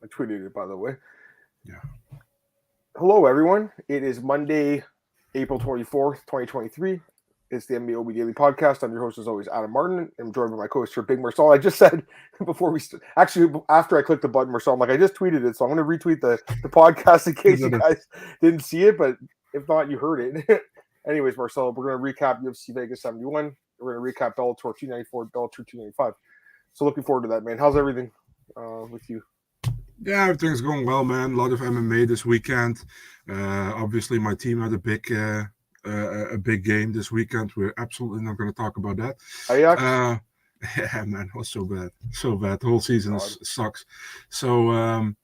I tweeted it, by the way. Yeah. Hello, everyone. It is Monday, April 24th, 2023. It's the MMAOB Daily Podcast. I'm your host, as always, Adam Martin. I'm joined by my co-host here, Big Marcel. I just said before we actually, after I clicked the button, Marcel, I'm like, I just tweeted it, so I'm going to retweet the podcast in case you guys didn't see it, but if not, you heard it. Anyways, Marcel, we're going to recap UFC Vegas 71. We're going to recap Bellator 294, Bellator 295. So looking forward to that, man. How's everything with you? Yeah, everything's going well, man. A lot of MMA this weekend. Obviously, my team had a big game this weekend. We're absolutely not going to talk about that. Ajax? Yeah, man, it was so bad. So bad. The whole season sucks. So, and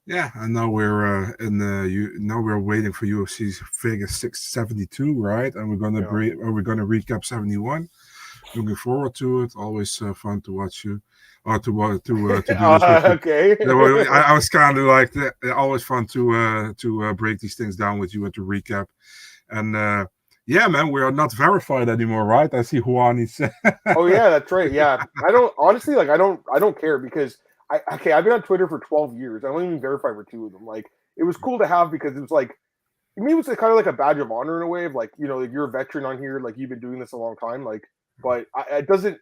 now we're now we're waiting for UFC Vegas 672, right? And we're gonna recap 71. Looking forward to it. Always fun to watch you. To do this with you. Okay. I was kind of like always fun to break these things down with you and to recap. And yeah, man, we are not verified anymore, right? I see Juani's. Oh yeah, that's right. Yeah, I don't honestly I don't care because I've been on Twitter for 12 years. I only even verified for 2 of them. Like it was cool to have because it was like I mean it was kind of like a badge of honor in a way of like like you're a veteran on here, like you've been doing this a long time, like. But it doesn't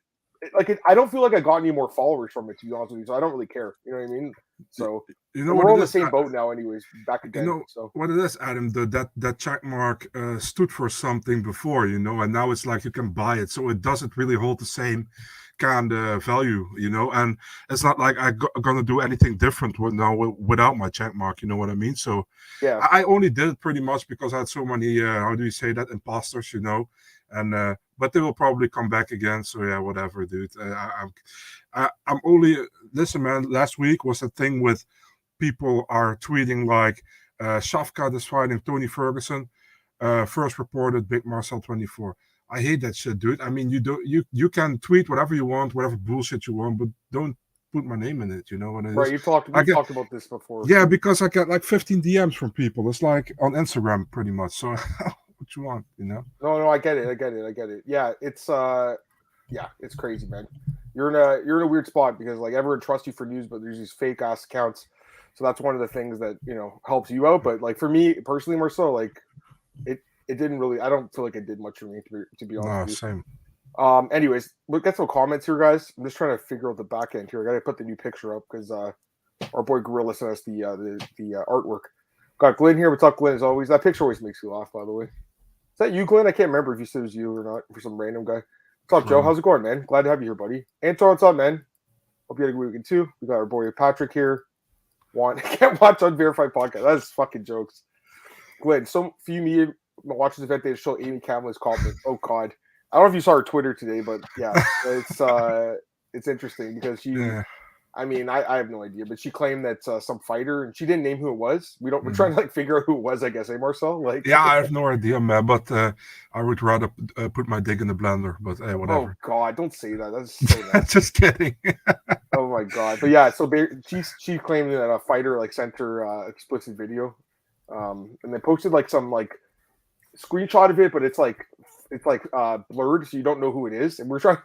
I don't feel like I got any more followers from it, to be honest with you. So I don't really care. You know what I mean? So we're on the same boat now, anyways. Back again. So what it is, Adam? That check mark stood for something before, and now it's like you can buy it, so it doesn't really hold the same kind of value, And it's not like I'm gonna do anything different without my check mark. You know what I mean? So yeah, I only did it pretty much because I had so many. How do you say that? Imposters, and. But they will probably come back again. So yeah, whatever, dude. I'm only listen, man. Last week was a thing with people are tweeting like Shafkat is fighting Tony Ferguson. First reported Big Marcel 24. I hate that shit, dude. I mean, you can tweet whatever you want, whatever bullshit you want, but don't put my name in it. You know what it is? Right. You've talked about this before. Yeah, because I get like 15 DMs from people. It's like on Instagram, pretty much. So. What you want, No, I get it. Yeah, it's it's crazy, man. You're in a weird spot because like everyone trusts you for news, but there's these fake ass accounts. So that's one of the things that helps you out. But like for me personally, Marcel, like it didn't really. I don't feel like it did much for me to be honest. No, same. Anyways, we'll get some comments here, guys. I'm just trying to figure out the back end here. I gotta put the new picture up because our boy Gorilla sent us the artwork. Got Glenn here. What's up, Glenn? As always, that picture always makes you laugh. By the way. Is that you, Glenn? I can't remember if you said it was you or not for some random guy. What's up, Joe? How's it going, man? Glad to have you here, buddy. Anton, what's up, man? Hope you had a good weekend, too. We got our boy Patrick here. Can't watch Unverified Podcast. That's fucking jokes. Glenn, some few media watching this event, they show Amy Kamlin's comment. Oh, God. I don't know if you saw her Twitter today, but yeah, it's interesting because she... Yeah. I mean, I have no idea, but she claimed that some fighter, and she didn't name who it was. We're trying to like figure out who it was, I guess, Marcel? Like, yeah, I have no idea, man. But I would rather put my dick in the blender. But whatever. Oh God, don't say that. That's so nice. Just kidding. Oh my God, but yeah, so she claimed that a fighter like sent her explicit video, and they posted like some like screenshot of it, but it's like blurred, so you don't know who it is, and we're trying.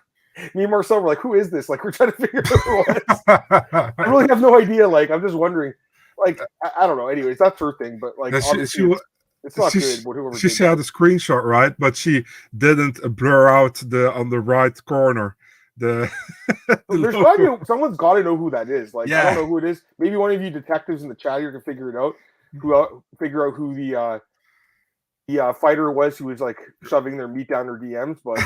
Me and Marcel were like, who is this? Like, we're trying to figure out who it was. I really have no idea. Like, I'm just wondering. Like, I don't know. Anyways, that's her thing. But, like, it's not good. She shared a screenshot, right? But she didn't blur out on the right corner. Someone's got to know who that is. Like, I don't know who it is. Maybe one of you detectives in the chat here can figure it out. Figure out who the fighter was who was, like, shoving their meat down her DMs. But...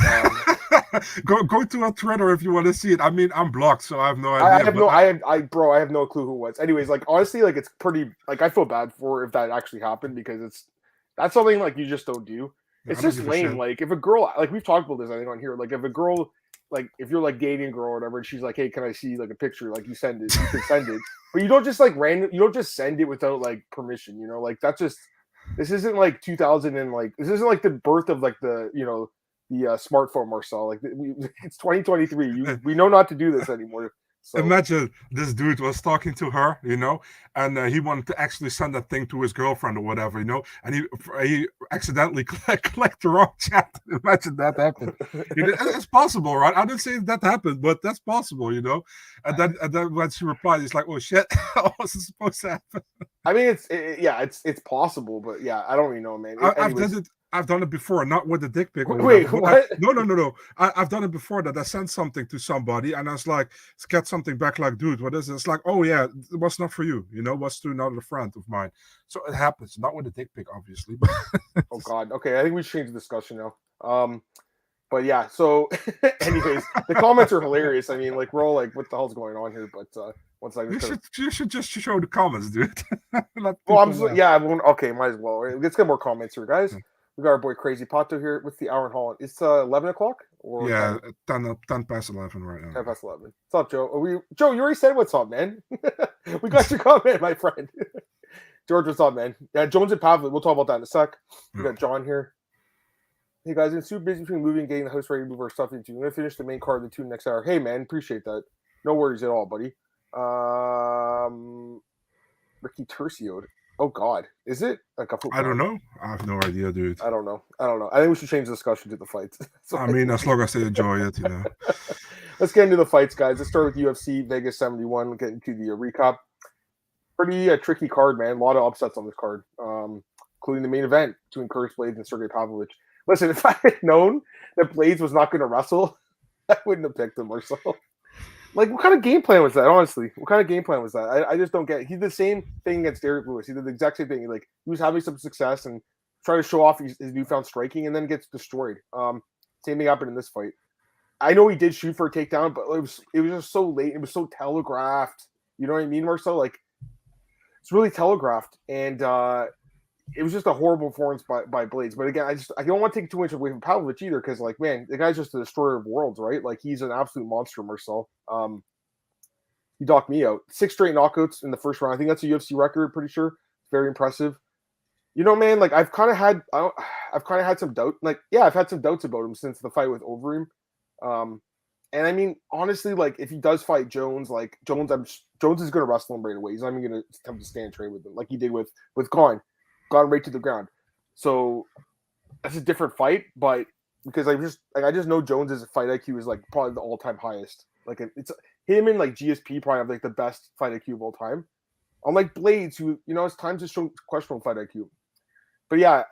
Go to our Twitter if you want to see it. I mean, I'm blocked, so I have no idea. I have no clue who it was. Anyways, like honestly, like it's pretty. Like I feel bad for if that actually happened because that's something like you just don't do. It's just lame. Like if a girl, like we've talked about this, I think on here. Like if a girl, like if you're like dating a girl or whatever, and she's like, "Hey, can I see like a picture?" Like you send it, you can send it, but you don't just like random. You don't just send it without like permission. Like that's just. This isn't like 2000 and like this isn't like the birth of like the the smartphone, Marcel. Like it's 2023. We know not to do this anymore. So imagine this dude was talking to her, and he wanted to actually send that thing to his girlfriend or whatever, and he accidentally clicked the wrong chat. Imagine that happened. It's possible, right? I didn't say that happened, but that's possible, And then when she replied, he's like, "Oh shit, how was this supposed to happen?" I mean, it's possible, but yeah, I don't even know, man. I've done it before, not with the dick pic or Wait, whatever. what? No. I've done it before that I sent something to somebody and I was like, get something back like, dude, what is it? It's like, oh yeah, it was not for you, it was to another friend of mine. So it happens, not with a dick pic, obviously. But oh God. Okay, I think we should change the discussion now. But yeah, so anyways, the comments are hilarious. I mean, like we're all like, what the hell's going on here? But once I you should just show the comments, dude. Okay, might as well. Let's get more comments here, guys. We got our boy Crazy Pato here with the hour in Holland. It's 11 o'clock? Or 10 past 11 right now. 10 past 11. What's up, Joe? Joe, you already said what's up, man. We got your comment, my friend. George, what's up, man? Yeah, Jones and Pavlovich. We'll talk about that in a sec. We got John here. Hey, guys, I'm super busy between moving and getting the house ready to move our stuff into. I'm going to finish the main card of the 2 next hour. Hey, man, appreciate that. No worries at all, buddy. Ricky Tercio. Oh God, is it like a football? I don't know. I have no idea, dude. I don't know. I think we should change the discussion to the fights. As long as they enjoy it, Let's get into the fights, guys. Let's start with UFC Vegas 71. We'll get into the recap. Pretty tricky card, man. A lot of upsets on this card, including the main event between Blaydes and Sergei Pavlovich. Listen, if I had known that Blaydes was not going to wrestle, I wouldn't have picked him or so. Like, what kind of game plan was that, honestly? What kind of game plan was that? I just don't get it. He did the same thing against Derek Lewis. He did the exact same thing. He was having some success and trying to show off his newfound striking and then gets destroyed. Same thing happened in this fight. I know he did shoot for a takedown, but it was just so late. It was so telegraphed. You know what I mean, Marcel? Like, it's really telegraphed. And it was just a horrible performance by Blaydes. But again, I don't want to take too much away from Pavlovich either, because like, man, the guy's just a destroyer of worlds, right? Like, he's an absolute monster, Marcel. He knocked me out. 6 straight knockouts in the first round. I think that's a UFC record, pretty sure. Very impressive. You know, man, like I've kind of had some doubt. Like, yeah, I've had some doubts about him since the fight with Overeem. And I mean, honestly, like if he does fight Jones, like Jones is going to wrestle him right away. He's not even going to attempt to stand train with him like he did with Gone right to the ground. So that's a different fight, but because I just know Jones's fight IQ is like probably the all-time highest. Like it's him and like GSP probably have like the best fight IQ of all time. Unlike Blaydes, who it's times to show questionable fight IQ. But yeah,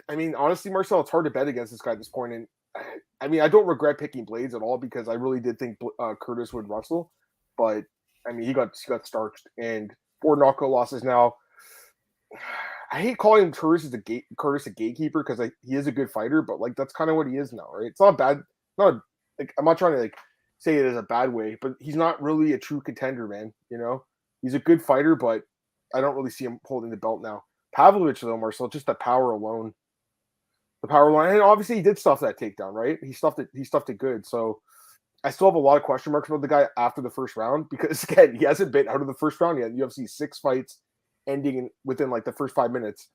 I mean honestly, Marcel, it's hard to bet against this guy at this point. And I mean, I don't regret picking Blaydes at all because I really did think Curtis would wrestle, but I mean he got starched and 4 knockout losses now. I hate calling Curtis a gatekeeper because he is a good fighter, but like that's kind of what he is now, right? It's not bad. I'm not trying to like say it as a bad way, but he's not really a true contender, man. He's a good fighter, but I don't really see him holding the belt now. Pavlovich though, Marcel, just the power alone, and obviously he did stuff that takedown, right? He stuffed it good. So I still have a lot of question marks about the guy after the first round because again, he hasn't been out of the first round yet. UFC 6 fights ending within like the first 5 minutes,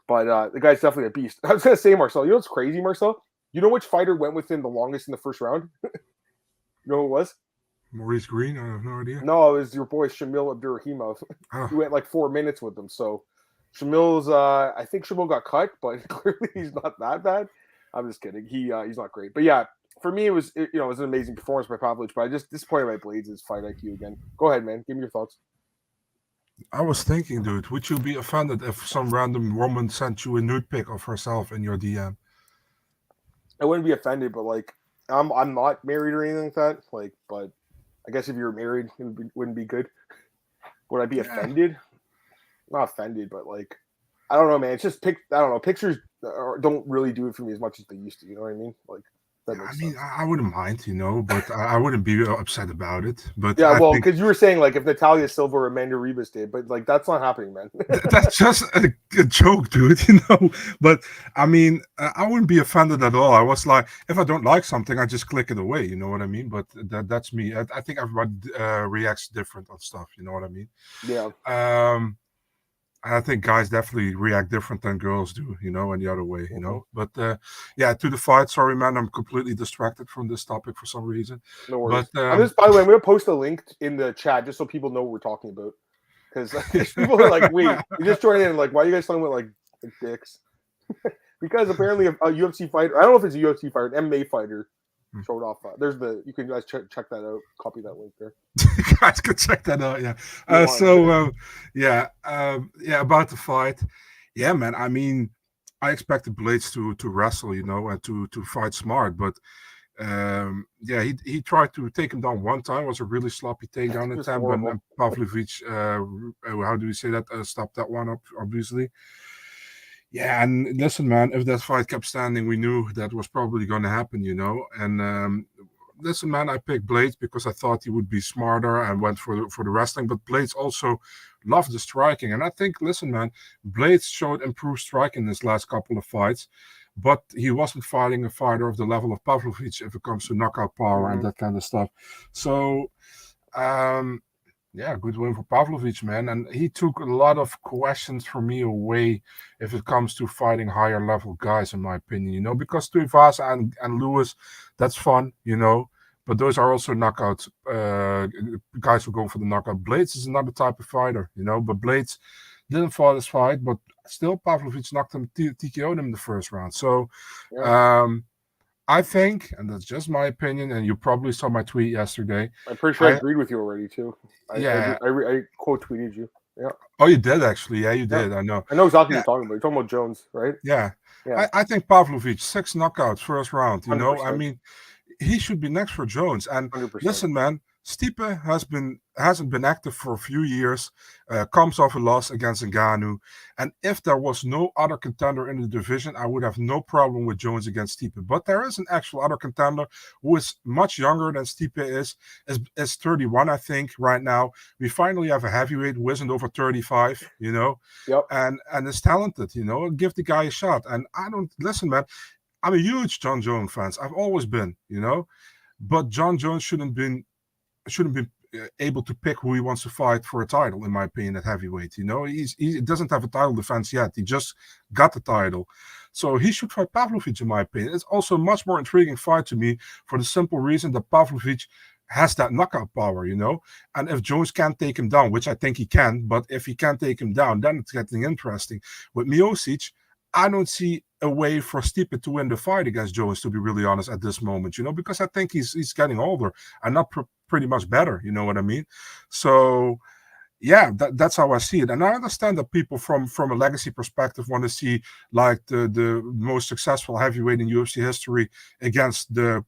but the guy's definitely a beast. I was gonna say, Marcel, you know what's crazy, Marcel? You know which fighter went within the longest in the first round? You know who it was? Maurice Green? I have no idea. No, it was your boy Shamil Abdurrahimov. He went like 4 minutes with them. So Shamil's, I think Shamil got cut, but clearly he's not that bad. I'm just kidding. He's not great, but yeah, for me it was an amazing performance by Pavlovich, but I just disappointed by Blaydes' fight IQ again. Go ahead, man. Give me your thoughts. I was thinking, dude, would you be offended if some random woman sent you a nude pic of herself in your DM? I wouldn't be offended, but like I'm not married or anything like that. Like, but I guess if you're married, it wouldn't be good. Would I be offended? Not offended, but like I don't know, man. It's just I don't know. Pictures don't really do it for me as much as they used to. You know what I mean? Like. I mean, I wouldn't mind, but I wouldn't be upset about it. But yeah, well, because you were saying like if Natalia Silva or Amanda Ribas did, but like that's not happening, man. That's just a joke, dude. But I mean, I wouldn't be offended at all. I was like, if I don't like something, I just click it away. You know what I mean? But that's me. I think everybody reacts different on stuff. You know what I mean? Yeah. I think guys definitely react different than girls do, and the other way, But yeah, to the fight. Sorry, man, I'm completely distracted from this topic for some reason. No worries. But By the way, I'm going to post a link in the chat just so people know what we're talking about. Because there's people who are like, wait, you just joined in, like, why are you guys talking about, like dicks? Because apparently a UFC fighter, I don't know if it's a UFC fighter, an MMA fighter, showed off. You can guys check that out. Copy that link there. You guys can check that out. Yeah. About the fight. Yeah, man. I mean, I expected Blaydes to wrestle, and to fight smart, but he tried to take him down one time. It was a really sloppy takedown attempt, and Pavlovich, how do we say that? Stopped that one up, obviously. Yeah, and listen, man, if that fight kept standing, we knew that was probably going to happen, And listen, man, I picked Blaydes because I thought he would be smarter and went for the wrestling. But Blaydes also loved the striking, and I think, listen, man, Blaydes showed improved striking in his last couple of fights, but he wasn't fighting a fighter of the level of Pavlovich if it comes to knockout power and that kind of stuff. So, yeah, good win for Pavlovich, man. And he took a lot of questions from me away if it comes to fighting higher level guys, in my opinion, because Tuivasa and Lewis, that's fun, but those are also knockouts, guys who go for the knockout. Blaydes is another type of fighter, but Blaydes didn't fight his fight, but still Pavlovich knocked him, TKO'd him in the first round. So, I think, and that's just my opinion, and you probably saw my tweet yesterday. I'm pretty sure I agreed with you already, too. I quote tweeted you. Yeah. Oh, you did actually. Yeah, you did. I know. I know exactly what you're talking about. You're talking about Jones, right? Yeah. I think Pavlovich, 6 knockouts, first round. 100%. I mean, he should be next for Jones. And 100%. Listen, man, Stipe hasn't been active for a few years, comes off a loss against Ngannou. And if there was no other contender in the division, I would have no problem with Jones against Stipe. But there is an actual other contender who is much younger than Stipe is 31, I think, right now. We finally have a heavyweight who isn't over 35, Yep. and is talented, give the guy a shot. And listen, man, I'm a huge John Jones fan. I've always been, but John Jones shouldn't be able to pick who he wants to fight for a title, in my opinion, at heavyweight. He doesn't have a title defense yet. He just got the title. So he should fight Pavlovich, in my opinion. It's also a much more intriguing fight to me for the simple reason that Pavlovich has that knockout power, And if Jones can't take him down, which I think he can, but if he can't take him down, then it's getting interesting. With Miocic, I don't see a way for Stipe to win the fight against Jones, to be really honest, at this moment, because I think he's getting older and not pretty much better, you know what I mean? So, yeah, that's how I see it. And I understand that people from a legacy perspective want to see, like, the most successful heavyweight in UFC history against the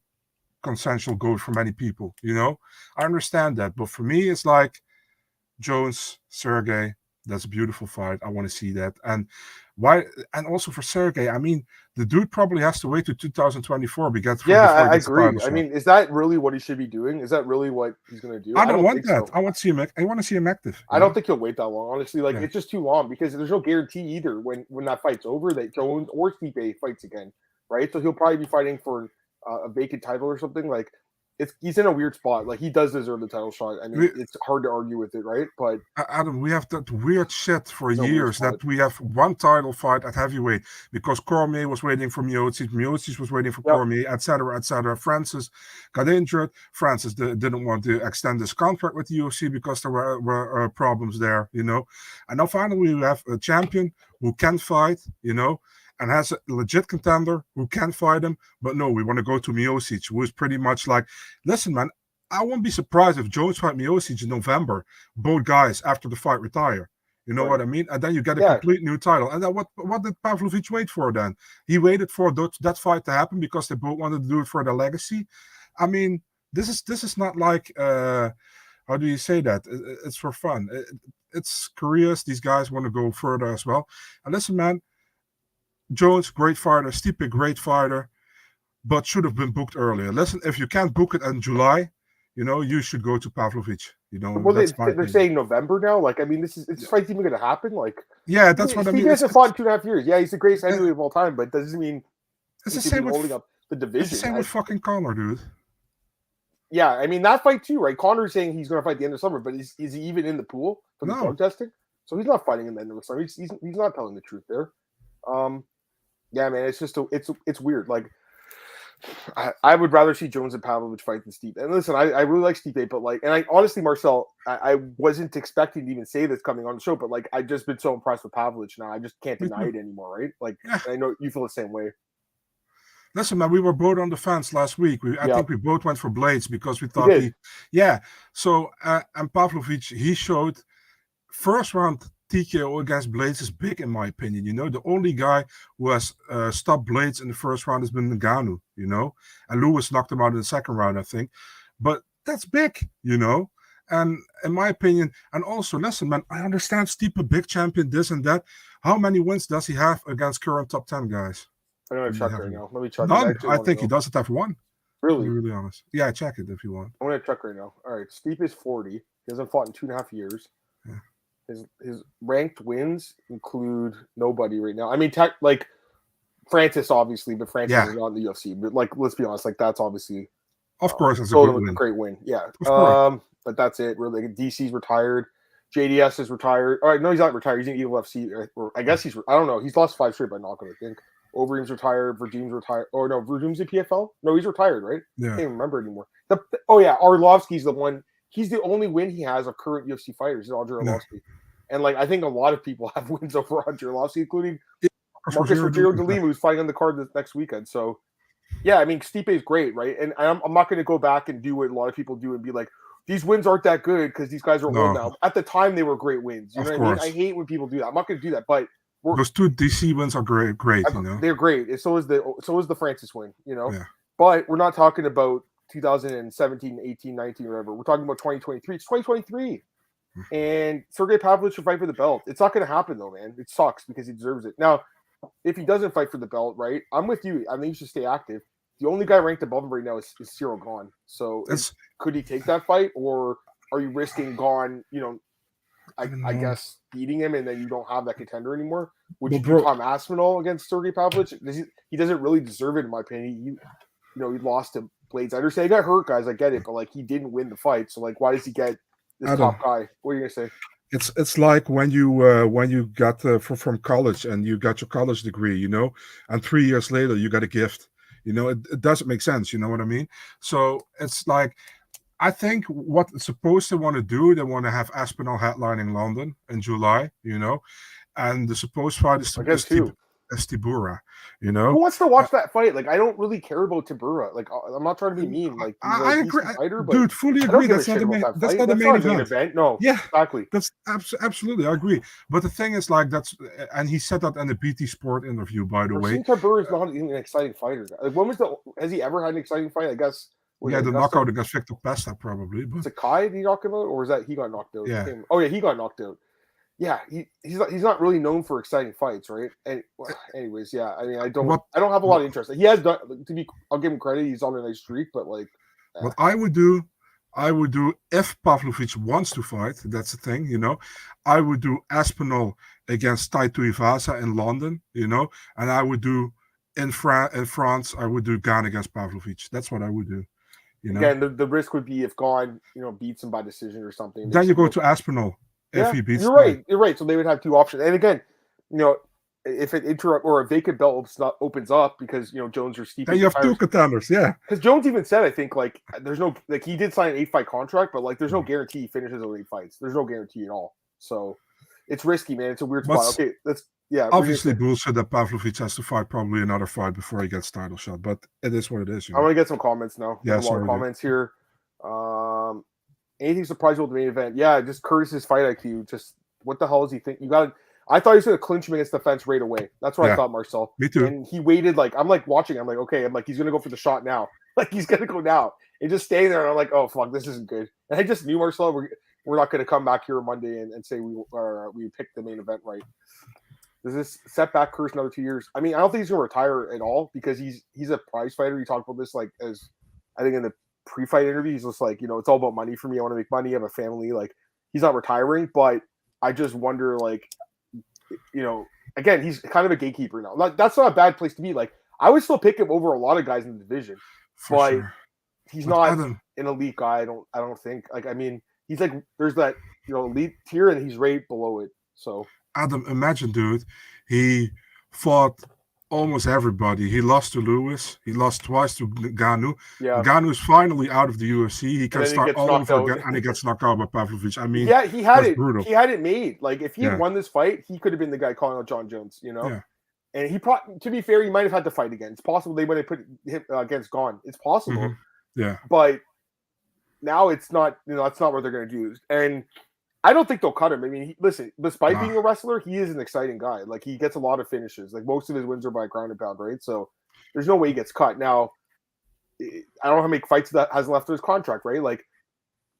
consensual GOAT for many people, I understand that. But for me, it's like Jones, Sergei, that's a beautiful fight. I want to see that. And why? And also for Sergei, I mean, the dude probably has to wait to 2024 I agree. I mean, is that really what he should be doing? Is that really what he's going to do? I don't want that. So. I want to see him active. I don't think he'll wait that long. Honestly, it's just too long because there's no guarantee either when that fight's over that Jones or Stipe fights again, right? So he'll probably be fighting for a vacant title or something. Like, he's in a weird spot. Like, he does deserve the title shot. I mean, it's hard to argue with it, right? But Adam, we have that weird shit for years that we have one title fight at heavyweight because Cormier was waiting for Miocic was waiting for Cormier, etc., etc. Francis got injured. Francis didn't want to extend his contract with the UFC because there were problems there, And now finally we have a champion who can fight, and has a legit contender who can fight him. But no, we want to go to Miocic, who is pretty much like, listen, man, I won't be surprised if Jones fight Miocic in November, both guys after the fight retire. You know what I mean? And then you get a complete new title. And then what did Pavlovich wait for then? He waited for that fight to happen because they both wanted to do it for their legacy. I mean, this is not like, how do you say that? It's for fun. It's careers. These guys want to go further as well. And listen, man, Jones, great fighter. Stipe, great fighter, but should have been booked earlier. Listen, if you can't book it in July, you should go to Pavlovich. Well, they're saying November now. Like, I mean, this fight's even going to happen. Like, yeah, that's what I mean. Stipe hasn't fought in 2.5 years. Yeah, he's the greatest heavyweight of all time, but it doesn't mean it's the same with holding up the division. It's the same with fucking Conor, dude. Yeah, I mean that fight too, right? Conor's saying he's going to fight the end of summer, but is he even in the pool for the drug testing? So he's not fighting in the end of the summer. He's not telling the truth there. Yeah, man, it's just it's weird. Like, I would rather see Jones and Pavlovich fight than Stipe. And listen, I really like Stipe, but like, and I honestly, Marcel, I wasn't expecting to even say this coming on the show, but like, I've just been so impressed with Pavlovich now. I just can't deny it anymore, right? Like, I know you feel the same way. Listen, man, we were both on the fence last week. I think we both went for Blaydes because we thought So, and Pavlovich, he showed first round TKO against Blaydes is big in my opinion. You know, the only guy who has stopped Blaydes in the first round has been Ngannou, you know, and Lewis knocked him out in the second round, I think. But that's big, you know. And in my opinion, and also, listen, man, I understand Stipe, big champion, this and that. How many wins does he have against current top 10 guys? I'm going to check right now. Let me check. None. I think he doesn't have one. Really? To be really honest. Yeah, check it if you want. I'm going to check right now. All right. Stipe is 40. He hasn't fought in 2.5 years. Yeah. His ranked wins include nobody right now. I mean, like Francis, obviously, but Francis is not in the UFC. But like, let's be honest, like that's obviously, of course, it's a great win. Yeah. But that's it. Really, DC's retired. JDS is retired. All right, no, he's not retired. He's in UFC, or I guess I don't know. He's lost 5 straight by knockout, I think. Overeem's retired. Verdum's retired. Or no, Verdum's in PFL. No, he's retired, right? Yeah. I can't even remember anymore. Arlovsky's the one. He's the only win he has of current UFC fighters, is Andre Arlovsky. Yeah. And like, I think a lot of people have wins over Andre Arlovsky, including Marcus Rogerio de Lima, who's fighting on the card this next weekend. So, yeah, I mean, Stipe is great, right? And I'm not going to go back and do what a lot of people do and be like, these wins aren't that good because these guys are old now. At the time, they were great wins. You know what I mean? I hate when people do that. I'm not going to do that, but those 2 DC wins are great. You know, they're great. And so is the Francis win. You know, yeah. But we're not talking about 2017, 18, 19, or whatever. We're talking about 2023. It's 2023, and Sergei Pavlovich should fight for the belt. It's not going to happen though, man. It sucks because he deserves it. Now, if he doesn't fight for the belt, right? I'm with you. I think he should stay active. The only guy ranked above him right now is Cyril Gane. So could he take that fight, or are you risking Gane? You know, I guess beating him, and then you don't have that contender anymore. Would you do Tom Aspinall against Sergei Pavlovich? He doesn't really deserve it, in my opinion. He lost to Blaydes. I understand he got hurt, guys. I get it, but like he didn't win the fight, so like, why does he get this top guy? What are you gonna say? It's like when you got from college and you got your college degree, you know, and 3 years later you got a gift. You know, it doesn't make sense. You know what I mean? So it's like, I think what it's supposed to want to do, they want to have Aspinall headlining London in July, you know, and the supposed fight is Tibura, you know. Who wants to watch that fight? Like, I don't really care about Tibura. Like, I'm not trying to be mean. Like, I agree, fighter, but dude. Fully agree. That's not the main. That's not the main event. No, yeah, exactly. That's absolutely. I agree. But the thing is, like, and he said that in the BT Sport interview, by the way. Tibura is not even an exciting fighter. Like, has he ever had an exciting fight? I guess. Yeah, the knockout against Victor Pesta, probably. But Sakai, did he knock him out, or was that he got knocked out? Yeah. Oh yeah, he got knocked out. Yeah, he's not really known for exciting fights, right? And anyways, yeah, I mean, I don't have a lot of interest. He has done, I'll give him credit. He's on a nice streak, but like, what I would do if Pavlovich wants to fight. That's the thing, you know. I would do Aspinall against Tai Tuivasa in London, you know, and I would do in France. I would do Gane against Pavlovich. That's what I would do. You know? Again, the risk would be if Gane, beats him by decision or something. Then you go to Aspinall. Yeah, you're right. You're right. So they would have 2 options. And again, if an a vacant belt opens up because Jones or Stipe, then you have 2 contenders. Yeah, because Jones even said, I think, like, there's no, like, he did sign an 8-fight contract, but like there's no guarantee he finishes those 8 fights. There's no guarantee at all. So it's risky, man. It's a weird spot. Okay, obviously bullshit that Pavlovich has to fight probably another fight before he gets title shot, but it is what it is. I want to get some comments now. Yeah, a lot of comments here. Anything surprising with the main event? Yeah, just Curtis's fight IQ. Just what the hell is he thinking? I thought he was going to clinch him against the fence right away. That's what I thought, Marcel. Me too. And he waited, like, I'm like watching. I'm like, okay. I'm like, he's going to go for the shot now. Like, he's going to go now. And just staying there. And I'm like, oh, fuck, this isn't good. And I just knew, Marcel, we're not going to come back here on Monday and say we picked the main event right. Does this set back Curtis another 2 years? I mean, I don't think he's going to retire at all because he's a prize fighter. He talked about this, like, as I think in the pre-fight interview, he's just like, it's all about money for me. I want to make money. I have a family. Like, he's not retiring, but I just wonder, like, again, he's kind of a gatekeeper now. That's not a bad place to be. Like, I would still pick him over a lot of guys in the division, but he's not an elite guy. I don't think. Like, I mean, he's like, there's that elite tier, and he's right below it. So Adam, imagine, dude, he fought almost everybody. He lost to Lewis. He lost twice to Ngannou. yeah, Ngannou's finally out of the UFC. He and can then he start gets all knocked over out. again, and he gets knocked out by Pavlovich. I mean, Yeah, he had that's it. brutal. He had it made. Like if he had Yeah. won this fight, he could have been the guy calling out John Jones. Yeah. And he to be fair, he might have had to fight again. It's possible they would have put him against Gone. It's possible. Mm-hmm. Yeah. But now it's not. That's not what they're going to do. And I don't think they'll cut him. I mean, listen, despite being a wrestler, he is an exciting guy. Like he gets a lot of finishes. Like most of his wins are by ground and pound, right? So there's no way he gets cut. Now, I don't know how many fights that has left in his contract, right? Like,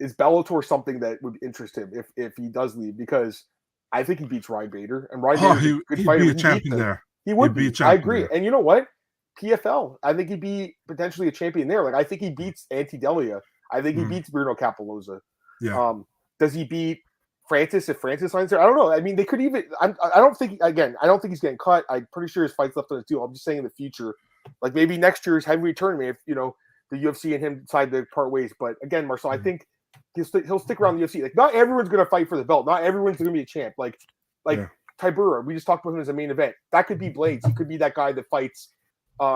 is Bellator something that would interest him if he does leave? Because I think he beats Ryan Bader, and Ryan Bader's a good fighter. He'd be a champion there. He would be. I agree. And you know what? PFL, I think he'd be potentially a champion there. Like I think he beats Antidelia. I think he beats Bruno Capoloza. Yeah. Does he beat Francis if Francis signs there? I don't know. I mean, they could even. I don't think he's getting cut. I'm pretty sure his fight's left on his deal. I'm just saying in the future, like maybe next year's heavyweight tournament, if the UFC and him decide to part ways. But again, Marcel, I think he'll stick around the UFC. Like not everyone's going to fight for the belt. Not everyone's going to be a champ. Like Tybura, we just talked about him as a main event. That could be Blaydes. He could be that guy that fights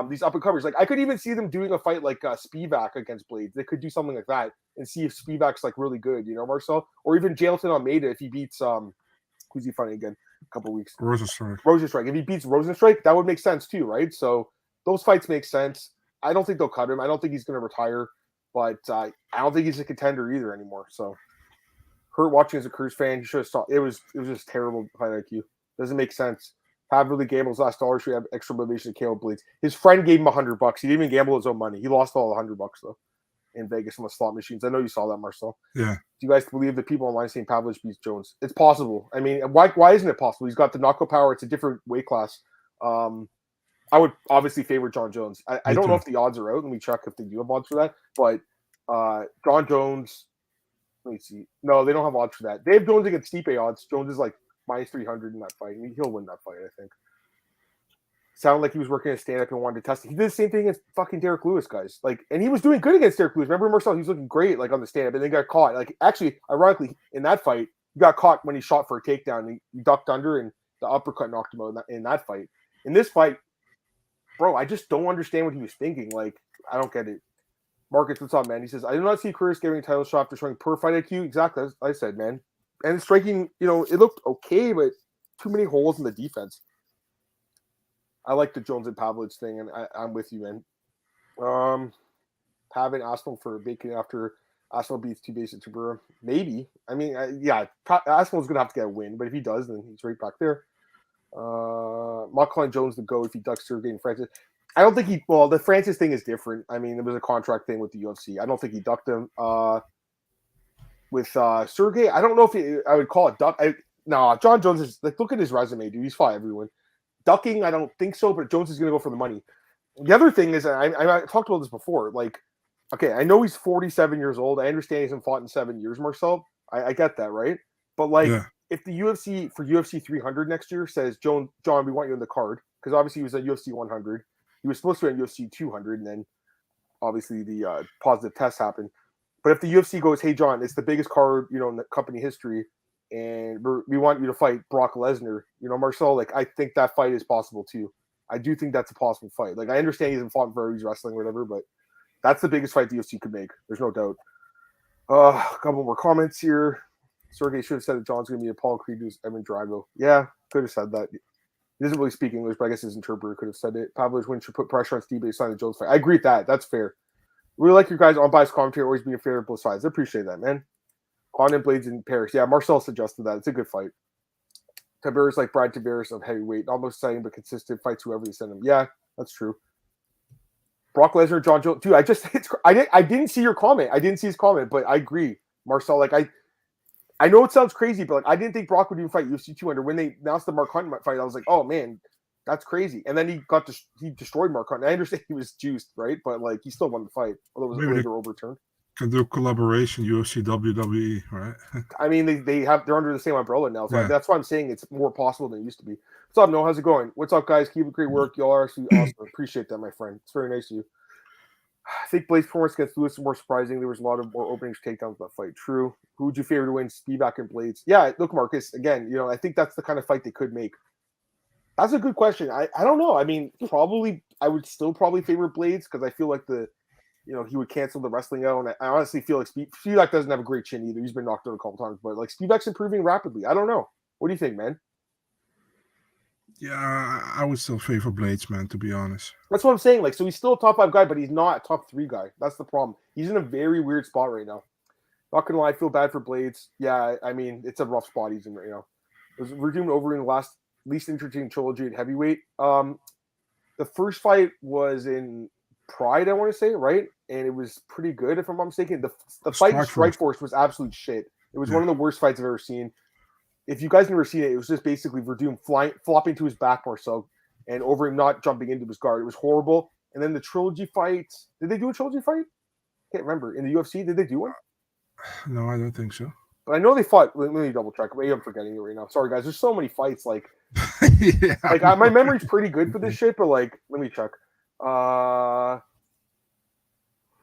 these up and comers. Like I could even see them doing a fight like Spivak against Blaydes. They could do something like that and see if Spivak's like really good, Marcel, or even Jailton Almeida if he beats who's he fighting again? A couple weeks. Rosenstrike. If he beats Rosenstrike, that would make sense too, right? So those fights make sense. I don't think they'll cut him. I don't think he's going to retire, but I don't think he's a contender either anymore. So hurt watching as a Cruz fan. You should have saw it was just terrible fight IQ. Doesn't make sense. Really gambled his last dollar. Should have extra motivation to KO Blaydes. His friend gave him $100. He didn't even gamble his own money. He lost all $100 though in Vegas on the slot machines. I know you saw that, Marcel. Yeah. Do you guys believe that people online saying Pavlovich beats Jones? It's possible. I mean, why isn't it possible? He's got the knockout power. It's a different weight class. I would obviously favor John Jones. I don't know if the odds are out. Let me check if they do have odds for that. But John Jones, let me see. No, they don't have odds for that. They have Jones against Stipe odds. Jones is like minus 300 in that fight. He'll win that fight, I think. Sounded like he was working at stand-up and wanted to test it. He did the same thing as fucking Derek Lewis, guys. Like, and he was doing good against Derek Lewis. Remember Marcel? He was looking great, like on the stand-up, and then got caught. Like, actually, ironically, in that fight, he got caught when he shot for a takedown. He ducked under, and the uppercut knocked him out in that fight. In this fight, bro, I just don't understand what he was thinking. Like, I don't get it. Marcus, what's up, man? He says, I do not see Curtis getting a title shot after showing poor fight IQ. Exactly, as I said, man. And striking, it looked okay, but too many holes in the defense. I like the Jones and Pavlovich thing, and I'm with you, man. Pav and Arsenal for Bacon after Arsenal beats T-Base and Tibura. Maybe. I mean, Arsenal's going to have to get a win, but if he does, then he's right back there. Not calling Jones the GOAT if he ducks Sergei and Francis. I don't think the Francis thing is different. I mean, there was a contract thing with the UFC. I don't think he ducked him. With Sergei, I don't know if I would call it duck. John Jones is like, look at his resume, dude. He's fought everyone. Ducking, I don't think so, but Jones is going to go for the money. The other thing is, I talked about this before. Like, okay, I know he's 47 years old. I understand he hasn't fought in 7 years, Marcel. I get that, right? But like, if the UFC for UFC 300 next year says, John, we want you in the card, because obviously he was at UFC 100. He was supposed to be at UFC 200, and then obviously the positive test happened. But if the UFC goes, hey, John, it's the biggest card, in the company history, and we want you to fight Brock Lesnar, Marcel, like, I think that fight is possible too. I do think that's a possible fight. Like, I understand he hasn't fought for he's wrestling or whatever, but that's the biggest fight the UFC could make. There's no doubt. A couple more comments here. Sergei should have said that John's going to be a Paul Creed who's Evan Drago. Yeah, could have said that. He doesn't really speak English, but I guess his interpreter could have said it. Pavlovich win should put pressure on Steve to sign the Jones fight. I agree with that. That's fair. Really like your guys' unbiased commentary, always being fair of both sides. I appreciate that, man. Quan and Blaydes in Paris. Yeah, Marcel suggested that. It's a good fight. Tiberius like Brad Tiberius of heavyweight. Almost exciting but consistent. Fights whoever they send him. Yeah, that's true. Brock Lesnar, John Jones. Dude, I didn't see your comment. I didn't see his comment, but I agree. Marcel, like, I know it sounds crazy, but like, I didn't think Brock would even fight UFC 200. When they announced the Mark Hunt fight, I was like, oh man, that's crazy. And then he destroyed Mark Hunt. I understand he was juiced, right? But like, he still won the fight, although it was later overturned. Can do collaboration UFC WWE, right? I mean, they're under the same umbrella now, so that's why I'm saying it's more possible than it used to be. What's up, Noah? How's it going? What's up, guys? Keep up great work. Y'all are actually awesome. Appreciate that, my friend. It's very nice of you. I think Blaydes' performance against Lewis was more surprising. There was a lot of more openings, takedowns in that fight. True. Who would you favor to win, Spivak and Blaydes? Yeah, look, Marcus, again, I think that's the kind of fight they could make. That's a good question. I don't know. I mean, probably I would still probably favor Blaydes because I feel like he would cancel the wrestling out. And I honestly feel like Spivak doesn't have a great chin either. He's been knocked out a couple times, but like Spivak's improving rapidly. I don't know. What do you think, man? Yeah, I would still favor Blaydes, man, to be honest. That's what I'm saying. Like, so he's still a top 5 guy, but he's not a top 3 guy. That's the problem. He's in a very weird spot right now. Not gonna lie, I feel bad for Blaydes. Yeah, I mean, it's a rough spot he's in right now. We're doing over in the least entertaining trilogy at heavyweight. The first fight was in Pride, I want to say, right? And it was pretty good, if I'm not mistaken. The fight in Strikeforce was absolute shit. It was one of the worst fights I've ever seen. If you guys never seen it, it was just basically Verdum flopping to his back, Marcel, and over him not jumping into his guard. It was horrible. And then the trilogy fight. Did they do a trilogy fight? Can't remember. In the UFC, did they do one? No, I don't think so. But I know they fought. Let me double check. Maybe I'm forgetting it right now. Sorry, guys. There's so many fights. Like, my memory's pretty good for this shit. But like, let me check.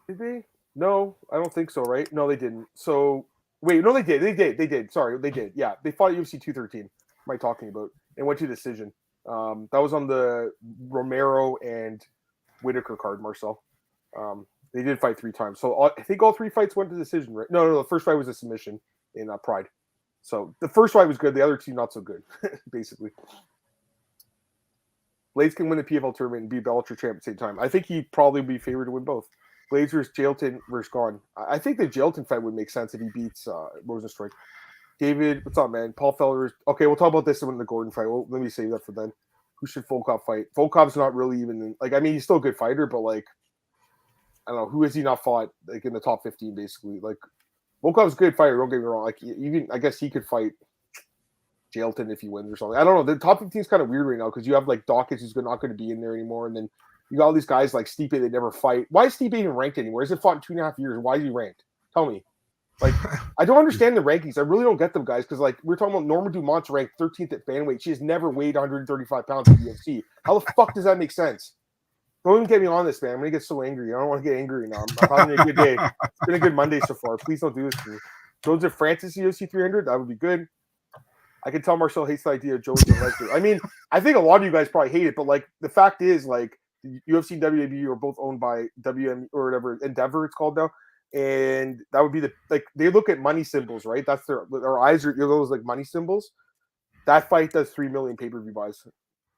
Did they? No, I don't think so. Right? No, they didn't. So wait, no, they did. They did. Sorry, they did. Yeah, they fought UFC 213. Am I talking about? And went to decision. That was on the Romero and Whitaker card, Marcel. They did fight 3 times. So I think all 3 fights went to decision, right? No, the first fight was a submission in Pride. So the first fight was good. The other 2 not so good, basically. Blaydes can win the PFL tournament and be Bellator champ at the same time. I think he'd probably be favored to win both. Blaydes versus Jailton versus Gone. I think the Jailton fight would make sense if he beats Rosenstrike. David, what's up, man? Paul Felder. Okay, we'll talk about this in the Gordon fight. Let me save that for then. Who should Volkov fight? Volkov's not really even he's still a good fighter, but like, I don't know, who has he not fought like in the top 15 basically? Like, Volkov's a good fighter, don't get me wrong. Like, I guess he could fight Jailton if he wins or something. I don't know. The top 15 is kind of weird right now because you have like Dawkins who's not going to be in there anymore, and then you got all these guys like Stipe that never fight. Why is Stipe even ranked anymore? He's been fought in 2.5 years. Why is he ranked? Tell me. Like, I don't understand the rankings. I really don't get them, guys, because like we're talking about Norma Dumont's ranked 13th at bantamweight. She has never weighed 135 pounds in the UFC. How the fuck does that make sense? Don't even get me on this, man. I'm gonna get so angry. I don't want to get angry now. I'm having a good day. It's been a good Monday so far. Please don't do this to me. Joseph Francis UFC 300. That would be good. I can tell Marcel hates the idea of Joseph Leslie. I mean, I think a lot of you guys probably hate it, but like the fact is, like the UFC and WWE are both owned by WM or whatever Endeavor it's called now, and that would be they look at money symbols, right? That's their eyes are those like money symbols. That fight does 3 million pay-per-view buys.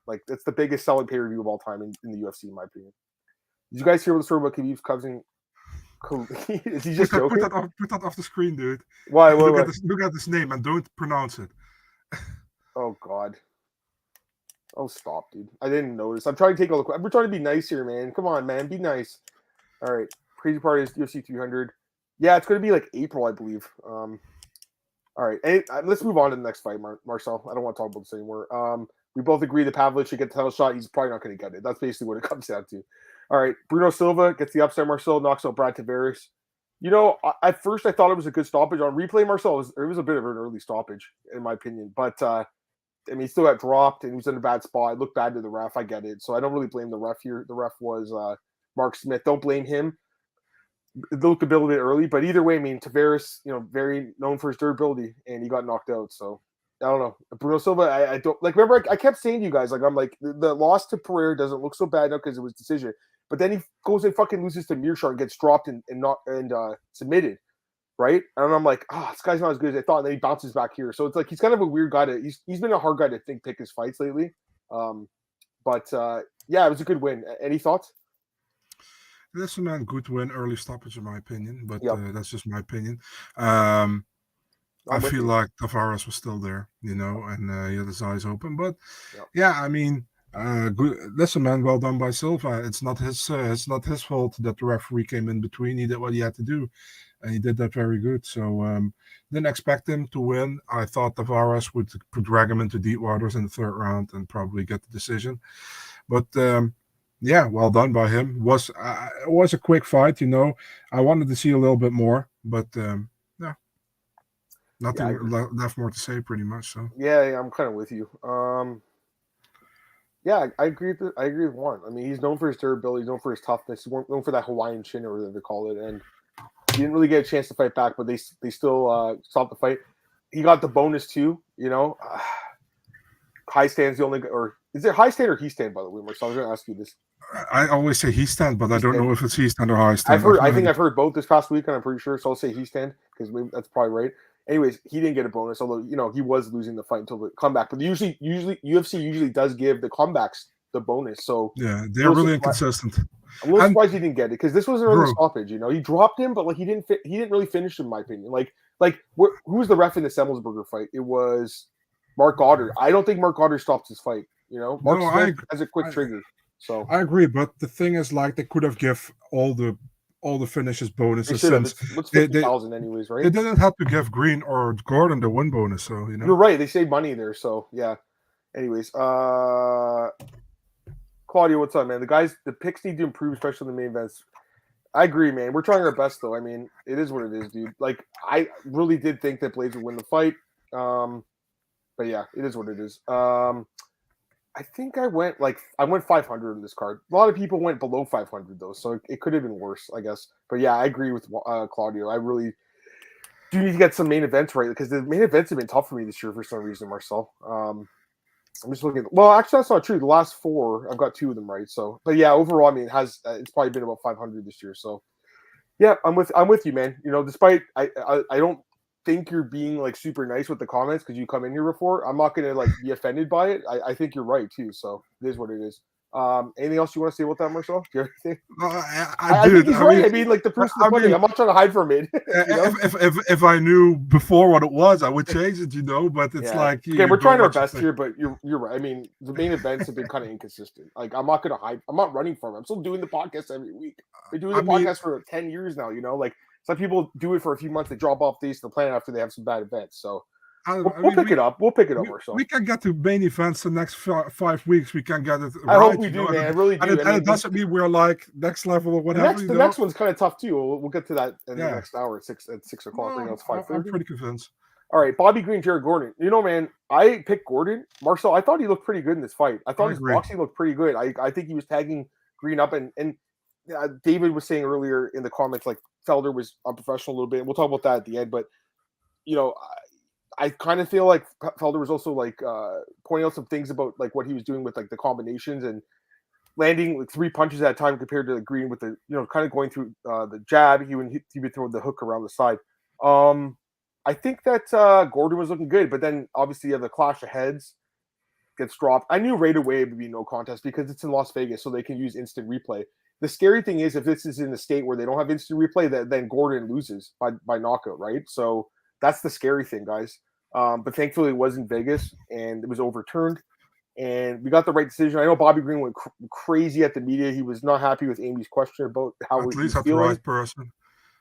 Like, it's the biggest selling pay-per-view of all time in the UFC, in my opinion. Did you guys hear the story about Khabib's cousin? Is he just joking? Put that off the screen, dude. Why? Look at this name and don't pronounce it. Oh, God. Oh, stop, dude. I didn't notice. I'm trying to take a look. We're trying to be nice here, man. Come on, man. Be nice. All right. Crazy part is UFC 300. Yeah, it's going to be like April, I believe. All right. And let's move on to the next fight, Marcel. I don't want to talk about this anymore. We both agree that Pavlovich should get the title shot. He's probably not going to get it. That's basically what it comes down to. All right. Bruno Silva gets the upset. Marcel knocks out Brad Tavares. At first I thought it was a good stoppage. On replay, Marcel, it was a bit of an early stoppage, in my opinion. But, he still got dropped, and he was in a bad spot. It looked bad to the ref. I get it. So I don't really blame the ref here. The ref was Mark Smith. Don't blame him. It looked a bit early. But either way, Tavares, very known for his durability, and he got knocked out. So I don't know. Bruno Silva, I don't like. Remember, I kept saying to you guys, like, I'm like, the loss to Pereira doesn't look so bad now because it was decision. But then he goes and fucking loses to Mearshart and gets dropped and submitted, right? And I'm like, this guy's not as good as I thought. And then he bounces back here. So it's like he's kind of a weird guy he's been a hard guy to pick his fights lately. But it was a good win. Any thoughts? That's a good win, early stoppage in my opinion, but that's just my opinion. I feel like Tavares was still there, and he had his eyes open. But good. Listen, man, well done by Silva. It's not his fault that the referee came in between. He did what he had to do, and he did that very good. So didn't expect him to win. I thought Tavares would drag him into deep waters in the 3rd round and probably get the decision. But well done by him. It was a quick fight, I wanted to see a little bit more, but nothing left more to say, pretty much. So yeah, I'm kind of with you. Yeah, I agree with Juan. I mean, he's known for his durability, he's known for his toughness, he's known for that Hawaiian chin or whatever they call it, and he didn't really get a chance to fight back, but they still stopped the fight. He got the bonus too, you know. High stand's the only, or is it high stand or he stand? By the way, Marcel, I was going to ask you this. I always say he stand, but I don't know if it's he stand or high stand. I think I've heard both this past week, and I'm pretty sure. So I'll say he stand because that's probably right. Anyways, he didn't get a bonus, although he was losing the fight until the comeback. But usually UFC usually does give the comebacks the bonus. So yeah, they're really inconsistent. I'm a little surprised he didn't get it because this was an early stoppage. He dropped him, but like he didn't really finish, in my opinion. Who was the ref in the Semmelsberger fight? It was Mark Goddard. I don't think Mark Goddard stopped his fight. Mark Smith has a quick trigger. So I agree, but the thing is, like, they could have give all the finishes bonuses since it's 50,000 anyways, right? They didn't have to give Green or Gordon the win bonus, so You're right. They saved money there, so yeah. Anyways, Claudio, what's up, man? The picks need to improve, especially in the main events. I agree, man. We're trying our best, though. I mean, it is what it is, dude. Like, I really did think that Blaydes would win the fight. But yeah, it is what it is. I think I went 500 in this card. A lot of people went below 500 though, so it could have been worse, I guess. But yeah, I agree with Claudio. I really do need to get some main events right because the main events have been tough for me this year for some reason, Marcel. I'm just looking. Well, actually, that's not true. The last 4, I've got 2 of them right. So, but yeah, overall, I mean, it's probably been about 500 this year. So, yeah, I'm with you, man. Despite I don't think you're being like super nice with the comments because you come in here before. I'm not gonna be offended by it. I think you're right too. So it is what it is. Anything else you want to say about that, Marcel? Do you have anything? I think he's right. I mean, like the proof of the pudding. I'm not trying to hide from it. If I knew before what it was, I would change it. But it's okay. We're trying our best here, but you're right. I mean, the main events have been kind of inconsistent. Like I'm not gonna hide. I'm not running from it. I'm still doing the podcast every week. Been doing the podcast for 10 years now. Some people do it for a few months. They drop off the plan after they have some bad events. So we'll pick it up. We'll pick it up ourselves. We can get to main events the next 5 weeks. We can get it. I hope we do, man. I really do. And it doesn't mean we're like next level or whatever. The next one's kind of tough too. We'll get to that in the next hour at 6 o'clock. Right now it's 5:30. I'm pretty convinced. All right, Bobby Green, Jared Gordon. Man, I picked Gordon. Marcel, I thought he looked pretty good in this fight. I thought his boxing looked pretty good. I think he was tagging Green up, and David was saying earlier in the comments like Felder was unprofessional a little bit. We'll talk about that at the end, but I kind of feel like Felder was also pointing out some things about like what he was doing with like the combinations and landing like 3 punches at a time compared to Green with the kind of going through the jab. He would throw the hook around the side. I think that Gordon was looking good, but then obviously the clash of heads gets dropped. I knew right away it would be no contest because it's in Las Vegas, so they can use instant replay. The scary thing is if this is in a state where they don't have instant replay, then Gordon loses by knockout, right? So that's the scary thing, guys. But thankfully it was in Vegas and it was overturned and we got the right decision. I know Bobby Green went crazy at the media. He was not happy with Amy's question about how at least at the right person.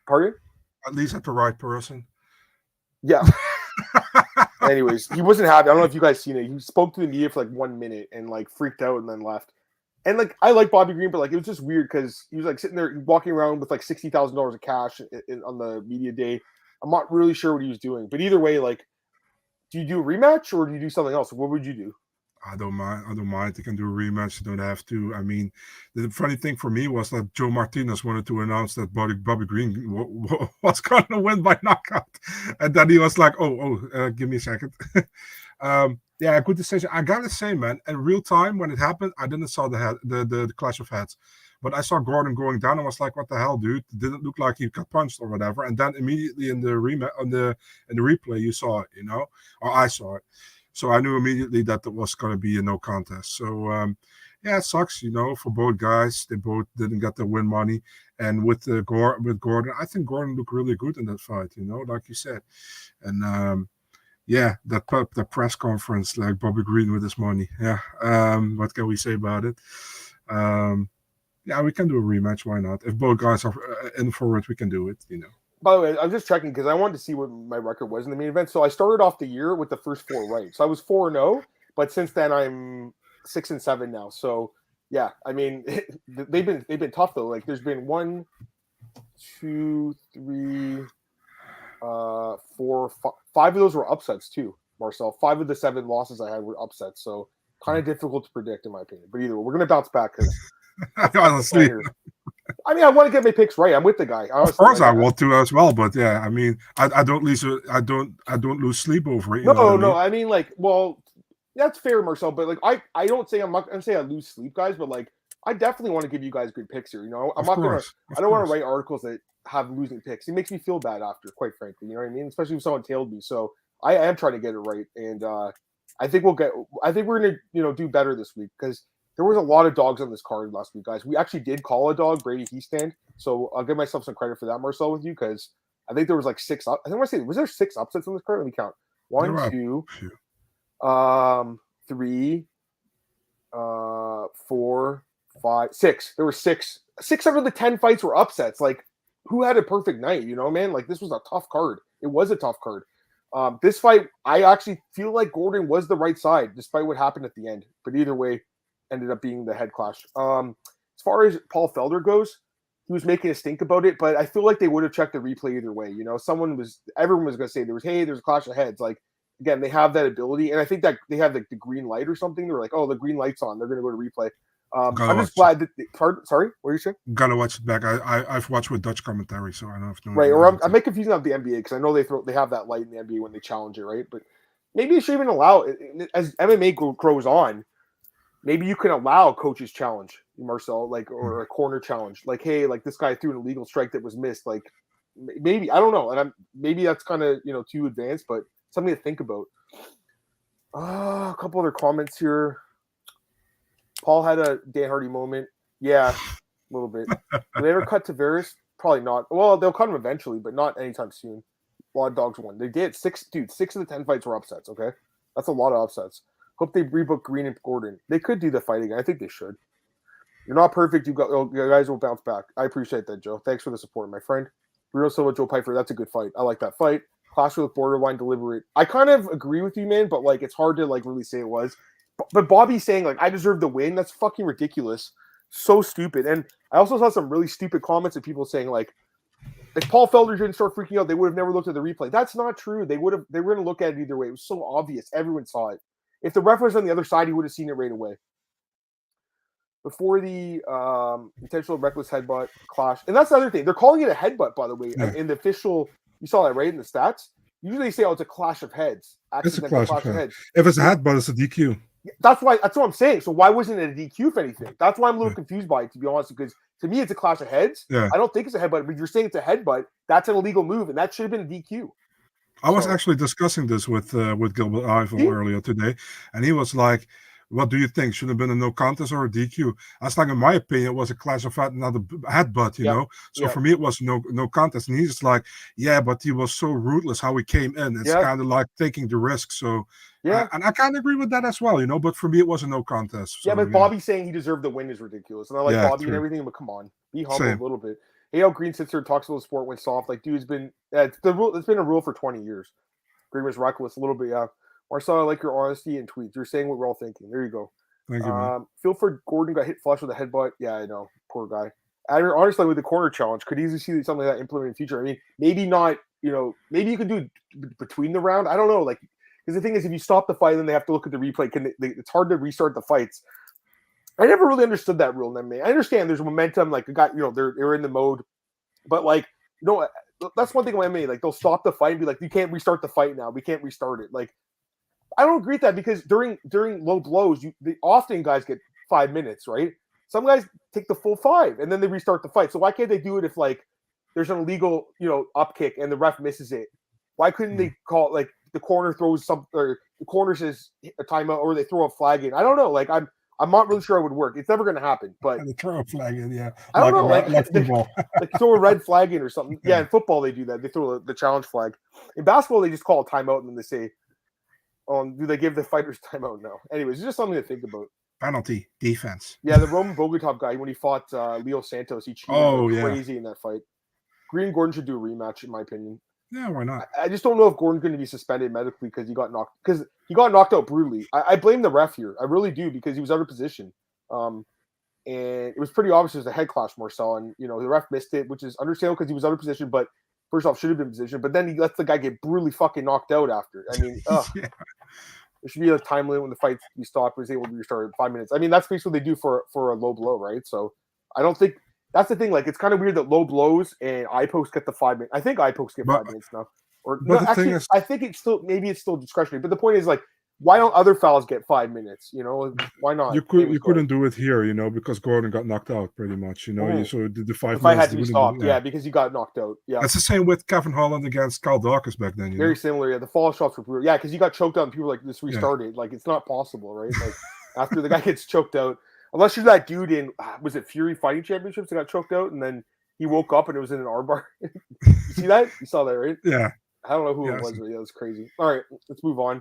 Pardon? At least at the right person. Yeah. Anyways, he wasn't happy. I don't know if you guys seen it. He spoke to the media for 1 minute and freaked out and then left. And I like Bobby Green, but it was just weird because he was sitting there walking around with $60,000 of cash on the media day. I'm not really sure what he was doing, but either way, do you do a rematch or do you do something else? What would you do? I don't mind. They can do a rematch. They don't have to. I mean, the funny thing for me was that Joe Martinez wanted to announce that Bobby Green was going to win by knockout, and then he was like, give me a second." Yeah, good decision. I gotta say, man, in real time when it happened, I didn't saw the clash of heads, but I saw Gordon going down and was like, "What the hell, dude?" It didn't look like he got punched or whatever. And then immediately in the replay, you saw it, or I saw it, so I knew immediately that it was going to be a no contest. So yeah, it sucks, for both guys. They both didn't get the win money, and with Gordon, I think Gordon looked really good in that fight, like you said, and. Yeah, the press conference, like Bobby Green with his money. Yeah, what can we say about it? Yeah, we can do a rematch. Why not? If both guys are in for it, we can do it. By the way, I'm just checking because I wanted to see what my record was in the main event. So I started off the year with the first 4 right. So I was 4-0, but since then I'm 6-7 now. So yeah, I mean they've been tough though. There's been 1, 2, 3. 4, 5 of those were upsets too, Marcel. 5 of the 7 losses I had were upsets. So Kind of difficult to predict, in my opinion. But either way, we're going to bounce back because honestly, I mean, I want to get my picks right. I'm with the guy. Honestly, of course, I want to as well. But yeah, I mean, I don't lose lose sleep over it. No. I mean, like, well, that's fair, Marcel. But like, I don't say I'm not going to say I lose sleep, guys. But like, I definitely want to give you guys good picks here. I'm not going to. I don't want to write articles that have losing picks. It makes me feel bad after, quite frankly. You know what I mean? Especially if someone tailed me. So I am trying to get it right, and I think we're going to do better this week because there was a lot of dogs on this card last week, guys. We actually did call a dog, Brady Heastand. So I'll give myself some credit for that, Marcel, with you, because I think there was like 6 up. I think I say, was there 6 upsets on this card? Let me count. 1, 2, 3, 4, 5, 6. There were 6. 6 out of the 10 fights were upsets. Like, who had a perfect night? Man, like, this was a tough card. It was a tough card. This fight, I actually feel like Gordon was the right side, despite what happened at the end. But either way, ended up being the head clash. As far as Paul Felder goes, he was making a stink about it, but I feel like they would have checked the replay either way. Everyone was going to say there's a clash of heads. Like, again, they have that ability, and I think that they have like the green light or something. They're like, oh, the green light's on. They're going to go to replay. I'm just glad that. Sorry, what are you saying? Gotta watch it back. I've watched with Dutch commentary, so I don't have to know. Right, or I'm making confusion of the NBA because I know they have that light in the NBA when they challenge it, right? But maybe they should even allow it as MMA grows on. Maybe you can allow a coach's challenge, Marcel, like, or a corner challenge. Like, hey, like this guy threw an illegal strike that was missed. Like, maybe, I don't know. And maybe that's kind of, too advanced, but something to think about. A couple other comments here. Paul had a Dan Hardy moment. Yeah, a little bit. Will they ever cut Tavares? Probably not. Well, they'll cut him eventually, but not anytime soon. A lot of dogs won. They did. 6 of the 10 fights were upsets, okay? That's a lot of upsets. Hope they rebook Green and Gordon. They could do the fight again. I think they should. You're not perfect. You guys will bounce back. I appreciate that, Joe. Thanks for the support, my friend. Bruno Silva, Joe Piper. That's a good fight. I like that fight. Clash with borderline deliberate. I kind of agree with you, man, but like it's hard to like really say it was. But Bobby's saying like I deserve the win. That's fucking ridiculous. So stupid. And I also saw some really stupid comments of people saying like if Paul Felder didn't start freaking out, they would have never looked at the replay. That's not true. They were going to look at it either way. It was so obvious. Everyone saw it. If the ref was on the other side, he would have seen it right away. Before the intentional reckless headbutt clash. And that's the other thing. They're calling it a headbutt, by the way. Yeah. In the official, you saw that, right? In the stats. Usually they say, oh, it's a clash of heads. It's a clash of heads. If it's a headbutt, it's a DQ. That's what I'm saying. So why wasn't it a DQ, if anything? That's why I'm a little confused by it, to be honest, because to me, it's a clash of heads. Yeah. I don't think it's a headbutt, but you're saying it's a headbutt. That's an illegal move, and that should have been a DQ. I was actually discussing this with Gilbert Ivel earlier today, and he was like, what do you think? Should have been a no contest or a DQ? I was like, in my opinion, it was a clash of head, not a headbutt, you know? So for me, it was no contest. And he's like, yeah, but he was so ruthless how he came in. It's kind of like taking the risk. So, and I kind of agree with that as well, you know? But for me, it was a no contest. So, but Bobby saying he deserved the win is ridiculous. And I like Bobby and everything, but come on, be humble a little bit. Hey, how Green sits here and talks about the sport went soft. Like, dude, it's been a rule for 20 years. Green was reckless a little bit, yeah. Marcel, I like your honesty and tweets. You're saying what we're all thinking. There you go. Thank you, Philford Gordon got hit flush with a headbutt. Yeah, I know. Poor guy. And honestly, with the corner challenge, could easily see something like that implemented in the future. I mean, maybe not, maybe you could do between the round. I don't know. Like, because the thing is, if you stop the fight, then they have to look at the replay. It's hard to restart the fights. I never really understood that rule in MMA. I understand there's momentum. Like, they're in the mode. But, like, that's one thing with MMA. Like, they'll stop the fight and be like, you can't restart the fight now. We can't restart it. Like, I don't agree with that because during low blows, often guys get 5 minutes, right? Some guys take the full 5 and then they restart the fight. So why can't they do it if like there's an illegal, up kick and the ref misses it? Why couldn't they call like the corner throws or the corner says a timeout or they throw a flag in? I don't know. Like I'm not really sure it would work. It's never going to happen. But they throw a flag in, yeah. I don't know, like football. Like throw a red flag in or something. Yeah, in football they do that. They throw the challenge flag. In basketball they just call a timeout and then they say, do they give the fighters timeout? No. Anyways, it's just something to think about. Penalty, defense. Yeah, the Roman Bogotov guy, when he fought Leo Santos, he cheated crazy in that fight. Green Gordon should do a rematch, in my opinion. Yeah, why not? I just don't know if Gordon's going to be suspended medically because he got knocked out brutally. I blame the ref here. I really do because he was out of position. And it was pretty obvious it was a head clash, Marcel. And, the ref missed it, which is understandable because he was out of position, but first off, should have been in position, but then he lets the guy get brutally fucking knocked out after. I mean, yeah. There should be a time limit when the fight be stopped. Was able to restart 5 minutes. I mean, that's basically what they do for a low blow, right? So I don't think that's the thing. Like, it's kind of weird that low blows and eye pokes get the 5 minutes. I think eye pokes get 5 minutes now. Or no, actually, I think it's still discretionary. But the point is, like, why don't other fouls get 5 minutes? You know, why not? You couldn't do it here, you know, because Gordon got knocked out pretty much. You know, so the 5 fight minutes had to be stopped. Yeah, because he got knocked out. Yeah, that's the same with Kevin Holland against Carl Dawkins back then. Very similar. Yeah, the follow shots were brutal. Yeah, because he got choked out and people were like, this restarted. Like, it's not possible, right? Like, after the guy gets choked out, unless you're that dude in was it Fury Fighting Championships that got choked out and then he woke up and it was in an armbar. You see that? You saw that, right? Yeah. I don't know who it was, but yeah, it was crazy. All right, let's move on.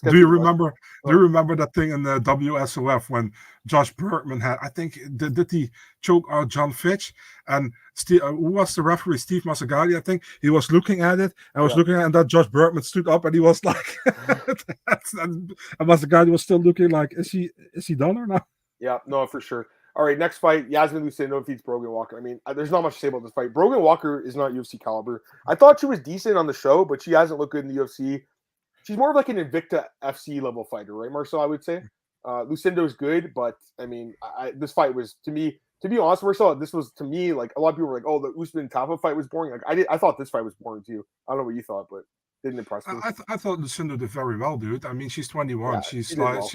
Do you remember that thing in the WSOF when Josh Bergman had, I think, did he choke out John Fitch? And who was the referee? Steve Mazzagatti, I think. He was looking at it. I was looking at it, and that Josh Bergman stood up and he was like, and Mazzagatti was still looking like, is he done or not? Yeah, no, for sure. All right, next fight, Yasmin Lucindo defeats Brogan Walker. I mean, there's not much to say about this fight. Brogan Walker is not UFC caliber. I thought she was decent on the show, but she hasn't looked good in the UFC. She's more of like an Invicta FC level fighter, right, Marcel, I would say. Lucindo is good, but, I mean, this fight was, to be honest, Marcel, this was, to me, like, a lot of people were like, oh, the Usman Tafa fight was boring. Like, I thought this fight was boring, too. I don't know what you thought, but didn't impress me. I thought Lucindo did very well, dude. I mean, she's 21. Yeah, she's she like, well.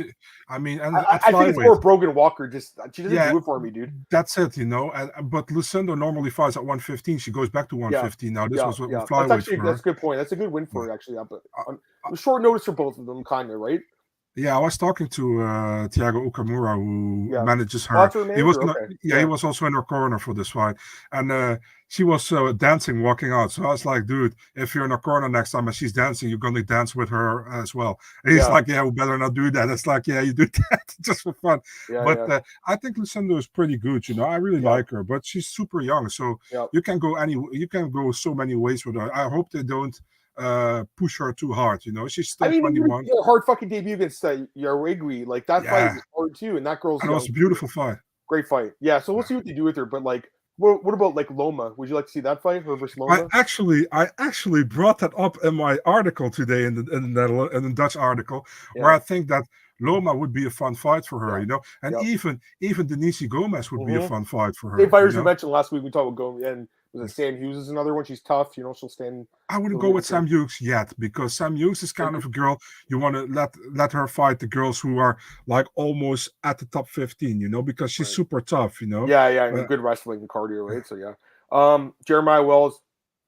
I think it's more Brogan Walker. She doesn't do it for me, dude. That's it, you know. But Lucindo normally fights at 115. She goes back to 115 now. This was flyweight. That's a good point. That's a good win for her, actually. But on short notice for both of them, kind of, right? Yeah, I was talking to Thiago Okamura, who manages her. He was he was also in her corner for this fight, and she was dancing, walking out. So I was like, dude, if you're in her corner next time and she's dancing, you're gonna dance with her as well. And he's like, yeah, we better not do that. It's like, yeah, you do that just for fun. I think Lucindo is pretty good. You know, I really like her, but she's super young, so you can go so many ways with her. I hope they don't push her too hard, you know. She's still 21. Hard fucking debut against Yarwegui, like that fight was hard too, and that girl's. And it was a beautiful fight. Great fight, yeah. So we'll see what they do with her, but like, what about like Loma? Would you like to see that fight, her versus Loma? I actually brought that up in my article today in the Dutch article, where I think that Loma would be a fun fight for her, you know, and even Denise Gomez would be a fun fight for her. Same fighters you mentioned last week. We talked about Gomez and. Sam Hughes is another one. She's tough, you know. She'll stand. I wouldn't go with Sam Hughes yet because Sam Hughes is kind of a girl you want to let her fight the girls who are like almost at the top 15, you know, because she's super tough, you know. Yeah, and good wrestling and cardio, right? So Jeremiah Wells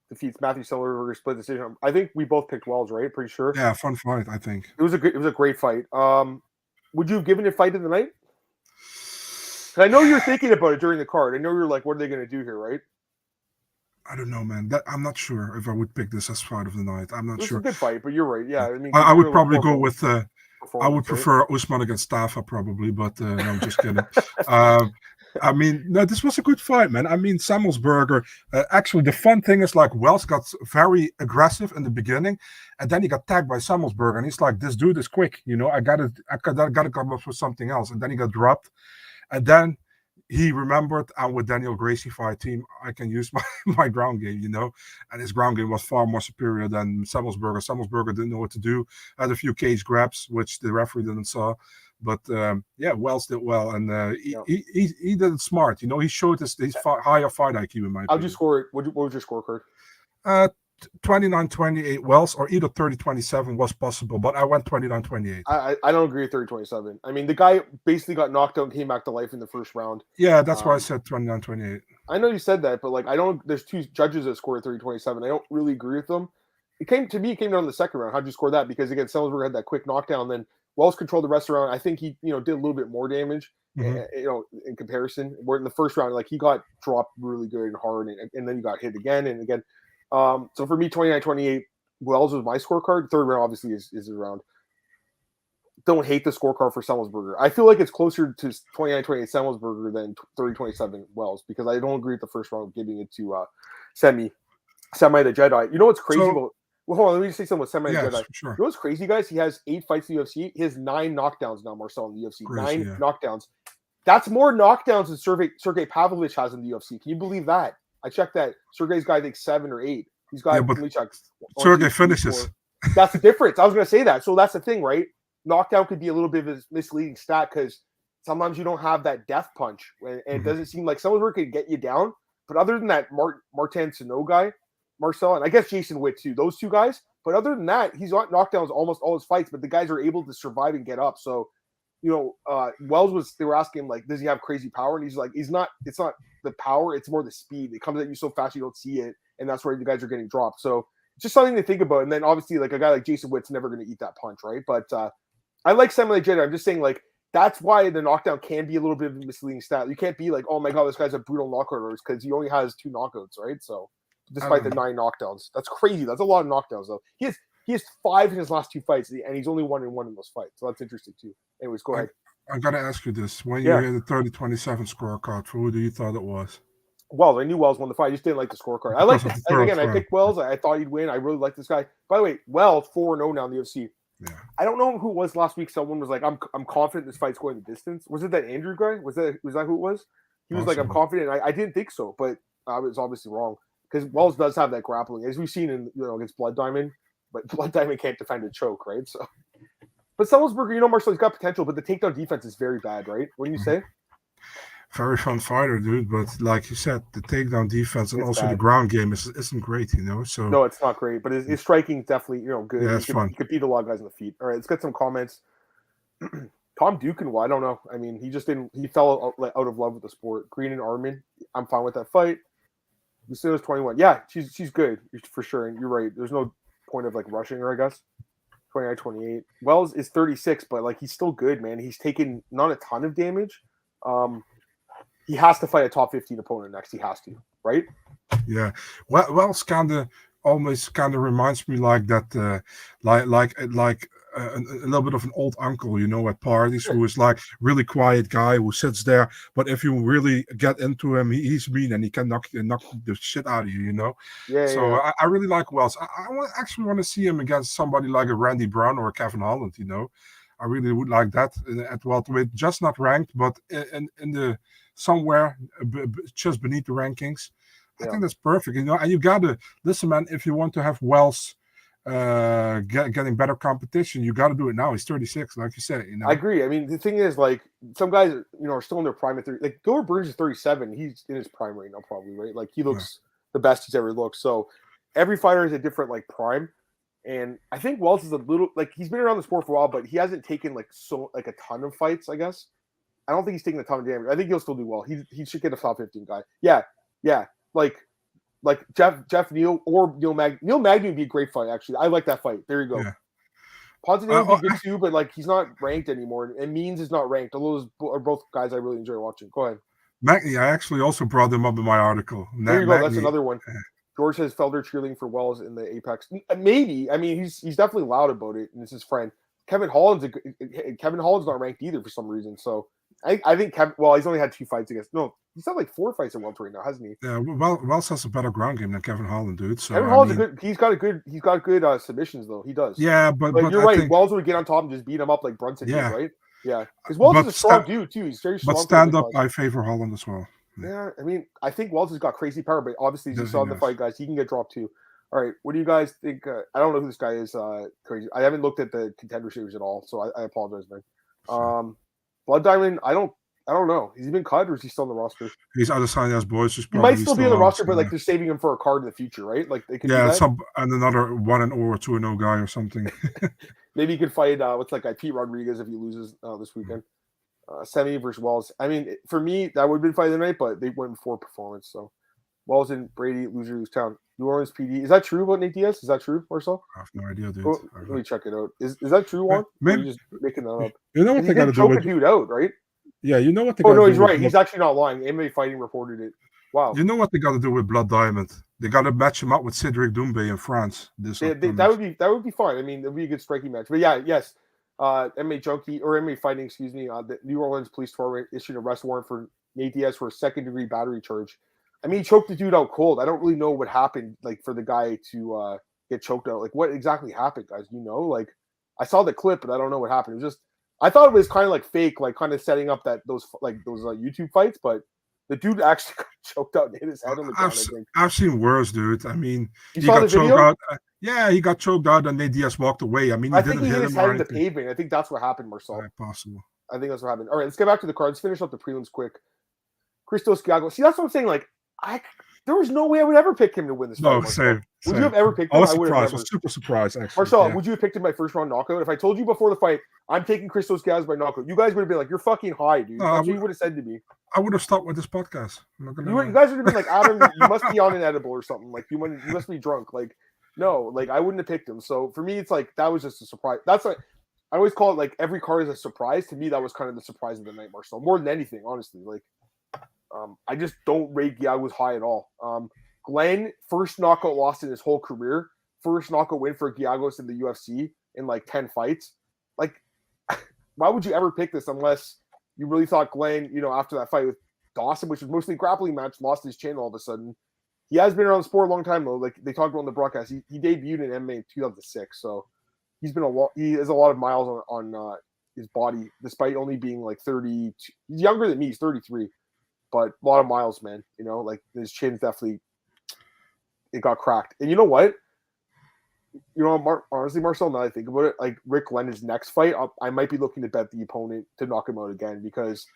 defeats Matthew Silverberger, split decision. I think we both picked Wells, right? Pretty sure. Yeah, fun fight. I think it was a great fight. Would you have given it fight of the night? I know you're thinking about it during the card. I know you're like, what are they going to do here, right? I don't know, man. I'm not sure if I would pick this as fight of the night. I'm not sure. It's a good fight, but you're right. Yeah, I mean, I would probably go with. I would prefer Usman against Tafa probably, but no, I'm just kidding. I mean, no, this was a good fight, man. I mean, Samuelsberger. Actually, the fun thing is like Wells got very aggressive in the beginning, and then he got tagged by Samuelsberger, and he's like, "This dude is quick, you know. I gotta come up with something else." And then he got dropped, and then. He remembered, and with Daniel Gracie fight team, I can use my ground game, you know. And his ground game was far more superior than Samuelsberger. Samuelsberger didn't know what to do. Had a few cage grabs, which the referee didn't saw. But Wells did well, and he did it smart. You know, he showed his higher fight IQ in my opinion. How'd you score it? What was your scorecard? 29-28 Wells, or either 30-27 was possible, but I went 29-28. I don't agree with 30-27. I mean, the guy basically got knocked out and came back to life in the first round. Yeah, that's why I said 29-28. I know you said that, but like there's two judges that scored 30-27. I don't really agree with them. It came down to the second round. How'd you score that? Because again, Samuelsberger had that quick knockdown, then Wells controlled the rest of the round. I think he, you know, did a little bit more damage, you know, in comparison. Where in the first round, like he got dropped really good and hard, and then he got hit again and again. So for me, 29-28, Wells was my scorecard. Third round obviously is around. Don't hate the scorecard for Samuelsberger. I feel like it's closer to 29-28 Samuelsberger than 30-27 Wells, because I don't agree with the first round giving it to Semi the Jedi. You know what's crazy about? Well, hold on, let me just say something with Semi the Jedi. Sure. You know what's crazy, guys? He has 8 fights in the UFC. He has 9 knockdowns now, Marcel, in the UFC. Crazy, 9 knockdowns. That's more knockdowns than Sergei Pavlovich has in the UFC. Can you believe that? I checked that. Sergei's guy, I think 7 or 8. He's got. Sergei finishes. That's the difference. I was going to say that. So that's the thing, right? knockdown could be a little bit of a misleading stat because sometimes you don't have that death punch, and it doesn't seem like someone could get you down. But other than that, Martin Sano guy, Marcel, and I guess Jason Witt too, those two guys. But other than that, he's got knockdowns almost all his fights, but the guys are able to survive and get up. So, Wells they were asking him, like, does he have crazy power? And he's like, it's not the power, it's more the speed. It comes at you so fast you don't see it, and that's where the guys are getting dropped. So just something to think about. And then obviously, like, a guy like Jason Witt's never going to eat that punch, right? But I like Samuel Jedi. I'm just saying, like, that's why the knockdown can be a little bit of a misleading stat. You can't be like, oh my god, this guy's a brutal knockout, because he only has 2 knockouts, right? So despite the 9 knockdowns, that's crazy. That's a lot of knockdowns, though. He has 5 in his last 2 fights, and he's only 1-1 in those fights. So that's interesting too. Anyways, go ahead. I got to ask you this: when you hear the 30-27 scorecard, for who do you thought it was? Wells. I knew Wells won the fight. I just didn't like the scorecard. I liked it. And again, I picked Wells. I thought he'd win. I really like this guy. By the way, Wells 4-0 now in the UFC. Yeah. I don't know who it was last week. Someone was like, "I'm confident this fight's going the distance." Was it that Andrew guy? Was that who it was? He was like, "I'm confident." I didn't think so, but I was obviously wrong because Wells does have that grappling, as we've seen in against Blood Diamond. But Blood Diamond can't defend a choke, right? So, but Sullinsberger, Marcel, he's got potential, but the takedown defense is very bad, right? What do you say? Very fun fighter, dude. But like you said, the takedown defense and also the ground game isn't great, So no, it's not great. But his striking definitely, good. Yeah, it's fun. He could beat a lot of guys on the feet. All right, let's get some comments. Tom Dukin, I don't know. I mean, he just didn't. He fell out of love with the sport. Green and Armin, I'm fine with that fight. Luciano's 21. Yeah, she's good for sure. And you're right. There's no point of like rushing her, I guess. 29, 28. Wells is 36, but like he's still good, man. He's taken not a ton of damage. He has to fight a top 15 opponent next. He has to, right? Yeah. Wells almost reminds me like that, like a little bit of an old uncle, at parties, who is like really quiet guy who sits there. But if you really get into him, he's mean and he can knock the shit out of you, Yeah. So yeah. I really like Wells. I actually want to see him against somebody like a Randy Brown or a Kevin Holland, I really would like that at welterweight, just not ranked, but in the somewhere just beneath the rankings. I think that's perfect, and you gotta listen, man. If you want to have Wells getting better competition, you got to do it now. He's 36, like you said. I agree. I mean, the thing is, like, some guys, are still in their prime at 30. Like, Gilbert Burns is 37. He's in his prime right now, probably, right? Like, he looks the best he's ever looked. So every fighter is a different like prime, and I think Wells is a little like he's been around the sport for a while, but he hasn't taken like a ton of fights. I guess I don't think he's taking a ton of damage. I think he'll still do well. He should get a top 15 guy. Yeah. Like Jeff Neal or Neil Magny. Neil Magny would be a great fight, actually. I like that fight. There you go. Yeah. Ponzinibbio would be good too, but like he's not ranked anymore. And Means is not ranked. Although those are both guys I really enjoy watching. Go ahead. Magny, I actually also brought him up in my article. There you go. That's another one. George says Felder cheerleading for Wells in the Apex. Maybe. I mean, he's definitely loud about it, and it's his friend. Kevin Holland's not ranked either for some reason. So I think he's only had 2 fights against. No, he's had like 4 fights in welterweight now, hasn't he? Yeah, Wells has a better ground game than Kevin Holland, dude. So Kevin Holland's He's got good submissions though. He does. Yeah, but you're right. Wells would get on top and just beat him up like Brunson did, right? Yeah, because Wells is a strong dude too. He's very strong. But stand up, I favor Holland as well. Yeah, I mean, I think Wells has got crazy power, but obviously, as you saw in the fight, guys, he can get dropped too. All right, what do you guys think? I don't know who this guy is. Crazy. I haven't looked at the contender series at all, so I apologize, man. Blood Diamond, I don't know. Has he been cut or is he still on the roster? He's out of Sinai's boys. He might still be on the roster, but like they're saving him for a card in the future, right? Like they could and another 1-0 or 2-0 guy or something. Maybe he could fight what's that guy Pete Rodriguez if he loses this weekend. Semi versus Wells. I mean, for me, that would have been fight of the night, but they went for performance. So Wells and Brady, lose town. New Orleans PD. Is that true about Nate Diaz? Is that true, Marcel? I have no idea, dude. Let me check it out. Is that true, Juan? Maybe just making that up. You know what they got to do with dude out, right? Yeah, you know what they got to do. Oh no, he's right. He's actually not lying. MMA Fighting reported it. Wow. You know what they got to do with Blood Diamond? They got to match him up with Cedric Doumbé in France. That would be fine. I mean, it would be a good striking match. But yes. MMA Junkie or MMA Fighting, excuse me. The New Orleans Police Department issued a arrest warrant for Nate Diaz for a second-degree battery charge. I mean, he choked the dude out cold. I don't really know what happened, like for the guy to get choked out. Like, what exactly happened, guys? Like, I saw the clip, but I don't know what happened. It was just, I thought it was kind of like fake, like kind of setting up those YouTube fights, but the dude actually got choked out and hit his head on the ground. I've seen worse, dude. I mean, you saw the video? Yeah, he got choked out, and Nate Diaz walked away. I mean, he I think didn't he hit hit his him head or in the anything. pavement. I think that's what happened, Marcel. Possible. I think that's what happened. All right, let's get back to the card. Let's finish up the prelims quick. Christos Giagos. See, that's what I'm saying. Like, there was no way I would ever pick him to win this fight. No, Marcel. same. Would you have ever picked him? I was would have surprised. I never. was super surprised, actually. Marcel, Yeah. would you have picked him by first round knockout? If I told you before the fight, I'm taking Christos Giagos by knockout, you guys would have been like, "You're fucking high, dude." That's what you would have said to me. I would have stopped with this podcast. You guys would have been like, "Adam, you must be on an edible or something. Like, you must be drunk." Like, no, like I wouldn't have picked him. So for me, it's like that was just a surprise. That's like I always call it like every card is a surprise. To me, that was kind of the surprise of the night, Marcel. More than anything, honestly. Like, I just don't rate Giagos high at all. Glenn, first knockout loss in his whole career. First knockout win for Giagos in the UFC in like 10 fights. Like, why would you ever pick this unless you really thought Glenn, after that fight with Dawson, which was mostly a grappling match, lost his chin all of a sudden. He has been around the sport a long time, though. Like they talked about on the broadcast, he debuted in MMA in 2006, so he's been he has a lot of miles on his body, despite only being like 30. He's younger than me. He's 33, but a lot of miles, man. Like his chin's definitely it got cracked. And you know what? Honestly, Marcel, now that I think about it, like Rick Glenn, next fight, I might be looking to bet the opponent to knock him out again because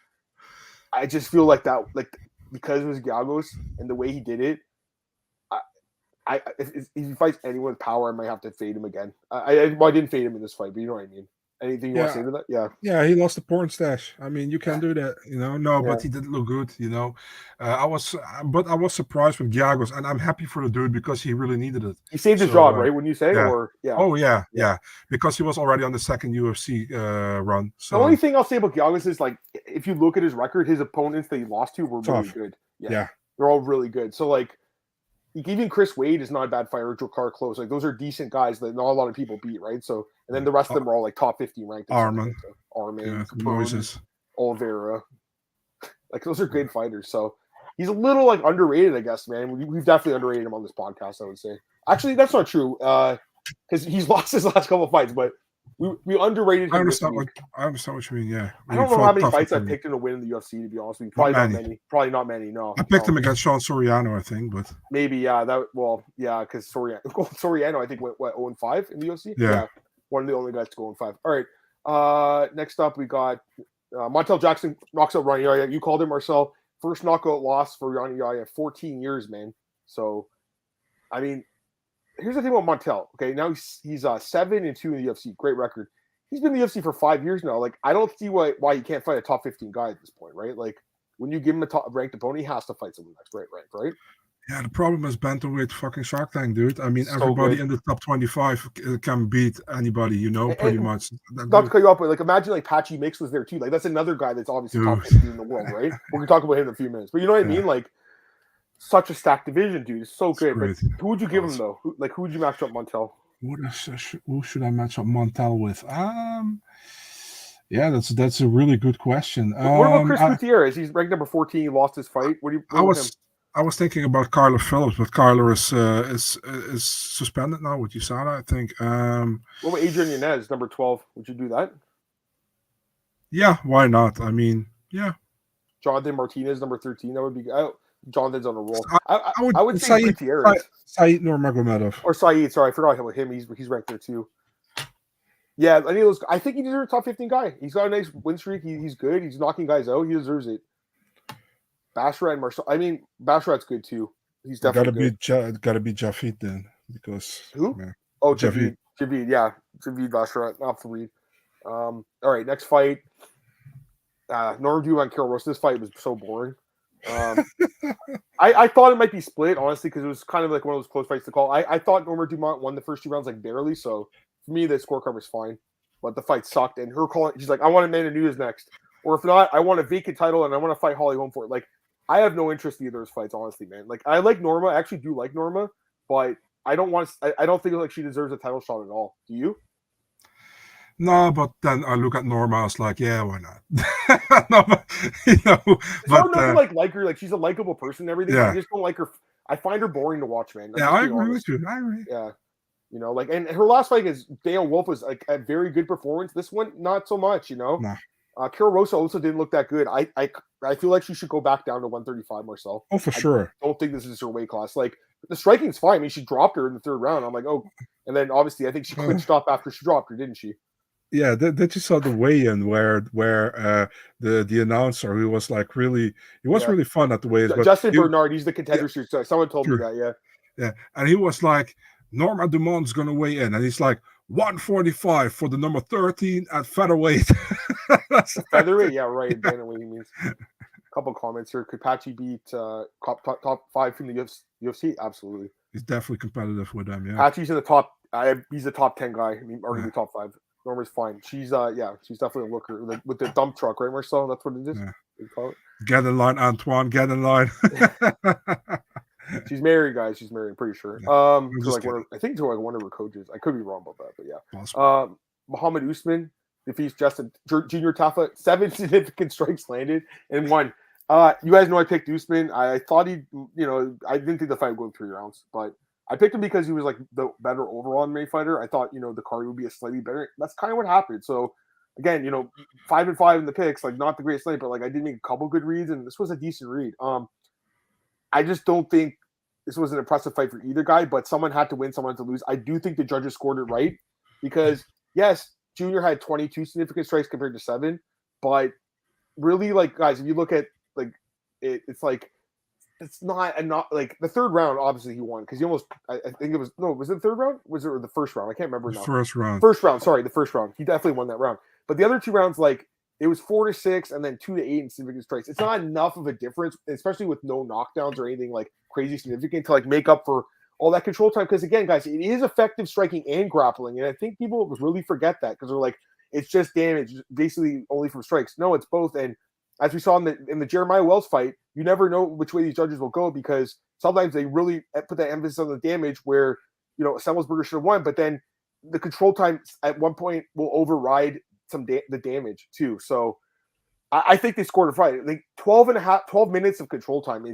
I just feel like that, like because it was Giagos and the way he did it. If he fights anyone with power, I might have to fade him again. I didn't fade him in this fight, but you know what I mean. Anything you want to say to that? Yeah. Yeah, he lost the porn stash. I mean, you can do that, but he didn't look good, I was surprised with Giagos, and I'm happy for the dude because he really needed it. He saved his job, right? Wouldn't you say? Yeah. Or yeah. Oh yeah, because he was already on the second UFC run. So the only thing I'll say about Giagos is like if you look at his record, his opponents that he lost to were really good. Yeah. They're all really good. So like even Chris Wade is not a bad fighter. Drakkar Close, like those are decent guys that not a lot of people beat, right? So and then the rest of them are all like top 50 ranked. Arman, Capone, Oliveira, like those are good fighters. So he's a little like underrated, I guess, man. We've definitely underrated him on this podcast, I would say. Actually, that's not true because he's lost his last couple of fights, but we underrated him. I understand what you mean. Yeah, I don't know how many fights I picked him to win in the UFC. To be honest with you, probably not many. Probably not many. No, I picked him against Sean Soriano, I think, but maybe because Soriano I think went 0-5 in the UFC. Yeah, one of the only guys to go 0-5. All right, next up we got Montel Jackson knocks out Rani Yahya. You called him, Marcel. First knockout loss for Rani Yahya, 14 years, man. So, I mean. Here's the thing about Montel. Okay, now he's 7-2 in the UFC. Great record. He's been in the UFC for 5 years now. Like, I don't see why he can't fight a top 15 guy at this point, right? Like, when you give him a top ranked opponent, he has to fight someone that's ranked, right? Yeah, the problem is bantamweight fucking Shark Tank, dude. I mean, everybody in the top 25 can beat anybody, pretty much. Not to cut you off, but like imagine like Patchy Mix was there too. Like that's another guy that's obviously top 15 in the world, right? We're gonna talk about him in a few minutes. But you know what I mean? Like such a stacked division, dude. It's so good. But who would you give him though? Who would you match up Montel? Who should I match up Montel with? Yeah, that's a really good question. What about Chris Gutierrez? He's ranked number 14. He lost his fight. I was thinking about Kyler Phillips, but Kyler is suspended now with USADA, I think. What about Adrian Yanez, number 12? Would you do that? Yeah, why not? I mean, yeah. Jonathan Martinez, number 13. That would be. Jonathan's on a roll. I would say Saeed, Gutierrez. Saeed Nurmagomedov. Or Saeed. Sorry, I forgot about him. He's ranked there too. Yeah, any of those. I think he deserves a top 15 guy. He's got a nice win streak. He's good. He's knocking guys out. He deserves it. Basharat and Marcel. I mean, Basharat's good too. He's definitely gotta be Javid then because who? Man. Oh, Javid. Yeah, Javid Basharat off the lead. All right, next fight. Norm Dumont and Carol Ross. This fight was so boring. I thought it might be split, honestly, because it was kind of like one of those close fights to call. I thought Norma Dumont won the first 2 rounds like barely, so for me the scorecard was fine. But the fight sucked, and her calling, she's like, I want Amanda Nunes next. Or if not, I want a vacant title and I want to fight Holly Holm for it. Like, I have no interest in either of those fights, honestly, man. Like, I like Norma. I actually do like Norma, but I don't think like she deserves a title shot at all. Do you? No, but then I look at Norma. I was like, yeah, why not? No, but, nothing like her. Like she's a likable person and everything. Yeah. I just don't like her. I find her boring to watch, man. Yeah, I agree with you. I agree. Yeah, and her last fight against Dale Wolf was like a very good performance. This one, not so much. Nah. Carol Rosa also didn't look that good. I feel like she should go back down to 135, Marcel. Oh, for sure. I don't think this is her weight class. Like The striking's fine. I mean, she dropped her in the third round. I'm like, oh, and then obviously I think she clinched up after she dropped her, didn't she? Yeah, that you saw the weigh-in where the announcer, who was like really, he was really fun at the weigh-ins, but Justin Bernard, he's the contender. Yeah, Someone told me sure. that. Yeah, and he was like, Norma Dumont's gonna weigh in, and he's like 145 for the number 13 at featherweight. Featherweight, yeah, right. Bantamweight, he means. Couple comments here. Could Patchy beat top 5 from the UFC? Absolutely. He's definitely competitive with them. Yeah, Patchy's in the top. He's a top 10 guy. I mean, arguably top 5. Norma's fine. She's she's definitely a looker with the dump truck, right, Marcel? That's what it is. Yeah. You call it. Get in line, Antoine. Get in line. She's married, guys. She's married. I'm pretty sure. Yeah. I think to like one of her coaches. I could be wrong about that, but yeah. Awesome. Muhammad Usman defeats Justin Junior Tafa. 7 significant strikes landed and 1. You guys know I picked Usman. I thought I didn't think the fight would go 3 rounds, but I picked him because he was like the better overall MMA fighter. I thought, the card would be a slightly better. That's kind of what happened. So again, 5-5 in the picks, like not the greatest night, but like I did make a couple good reads, and this was a decent read. I just don't think this was an impressive fight for either guy, but someone had to win, someone had to lose. I do think the judges scored it right because yes, Junior had 22 significant strikes compared to 7, but really, like, guys, if you look at like it's like it's not like the third round. Obviously, he won because he almost. I think it was was it the third round? Was it the first round? I can't remember now. First round. Sorry, the first round. He definitely won that round. But the other 2 rounds, like it was 4-6 and then 2-8 in significant strikes. It's not enough of a difference, especially with no knockdowns or anything like crazy significant to like make up for all that control time. Because again, guys, it is effective striking and grappling, and I think people really forget that because they're like, it's just damage, basically only from strikes. No, it's both. And as we saw in the Jeremiah Wells fight, you never know which way these judges will go because sometimes they really put that emphasis on the damage where, Semelsberger should have won, but then the control time at one point will override the damage too. So I think they scored a fight. I think 12 minutes of control time,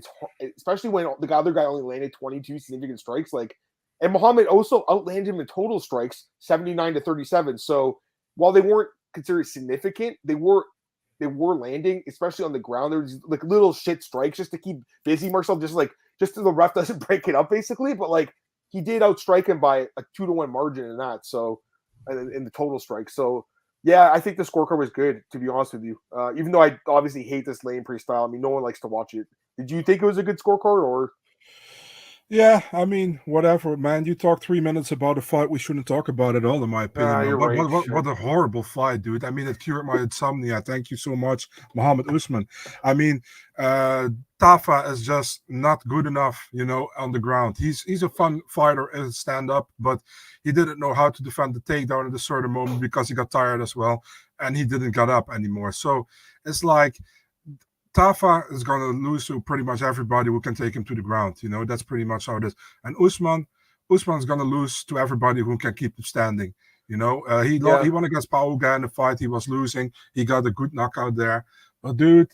especially when the other guy only landed 22 significant strikes. And Muhammad also outlanded him in total strikes, 79-37. So while they weren't considered significant, they were landing, especially on the ground. There was like little shit strikes just to keep busy Marcel, just so the ref doesn't break it up, basically. But like he did outstrike him by a 2-1 margin in that. So in the total strike. So yeah, I think the scorecard was good, to be honest with you. Even though I obviously hate this lane pre style. I mean, no one likes to watch it. Did you think it was a good scorecard or? Yeah, I mean, whatever, man. You talk 3 minutes about a fight. We shouldn't talk about it all, in my opinion. You're right. What a horrible fight, dude. I mean, it cured my insomnia. Thank you so much, Muhammad Usman. I mean, Tafa is just not good enough, on the ground. He's a fun fighter in stand-up, but he didn't know how to defend the takedown at a certain moment because he got tired as well, and he didn't get up anymore. So it's like Tafa is going to lose to pretty much everybody who can take him to the ground. That's pretty much how it is. And Usman's going to lose to everybody who can keep him standing. He won against Pauga in the fight. He was losing. He got a good knockout there. But, dude,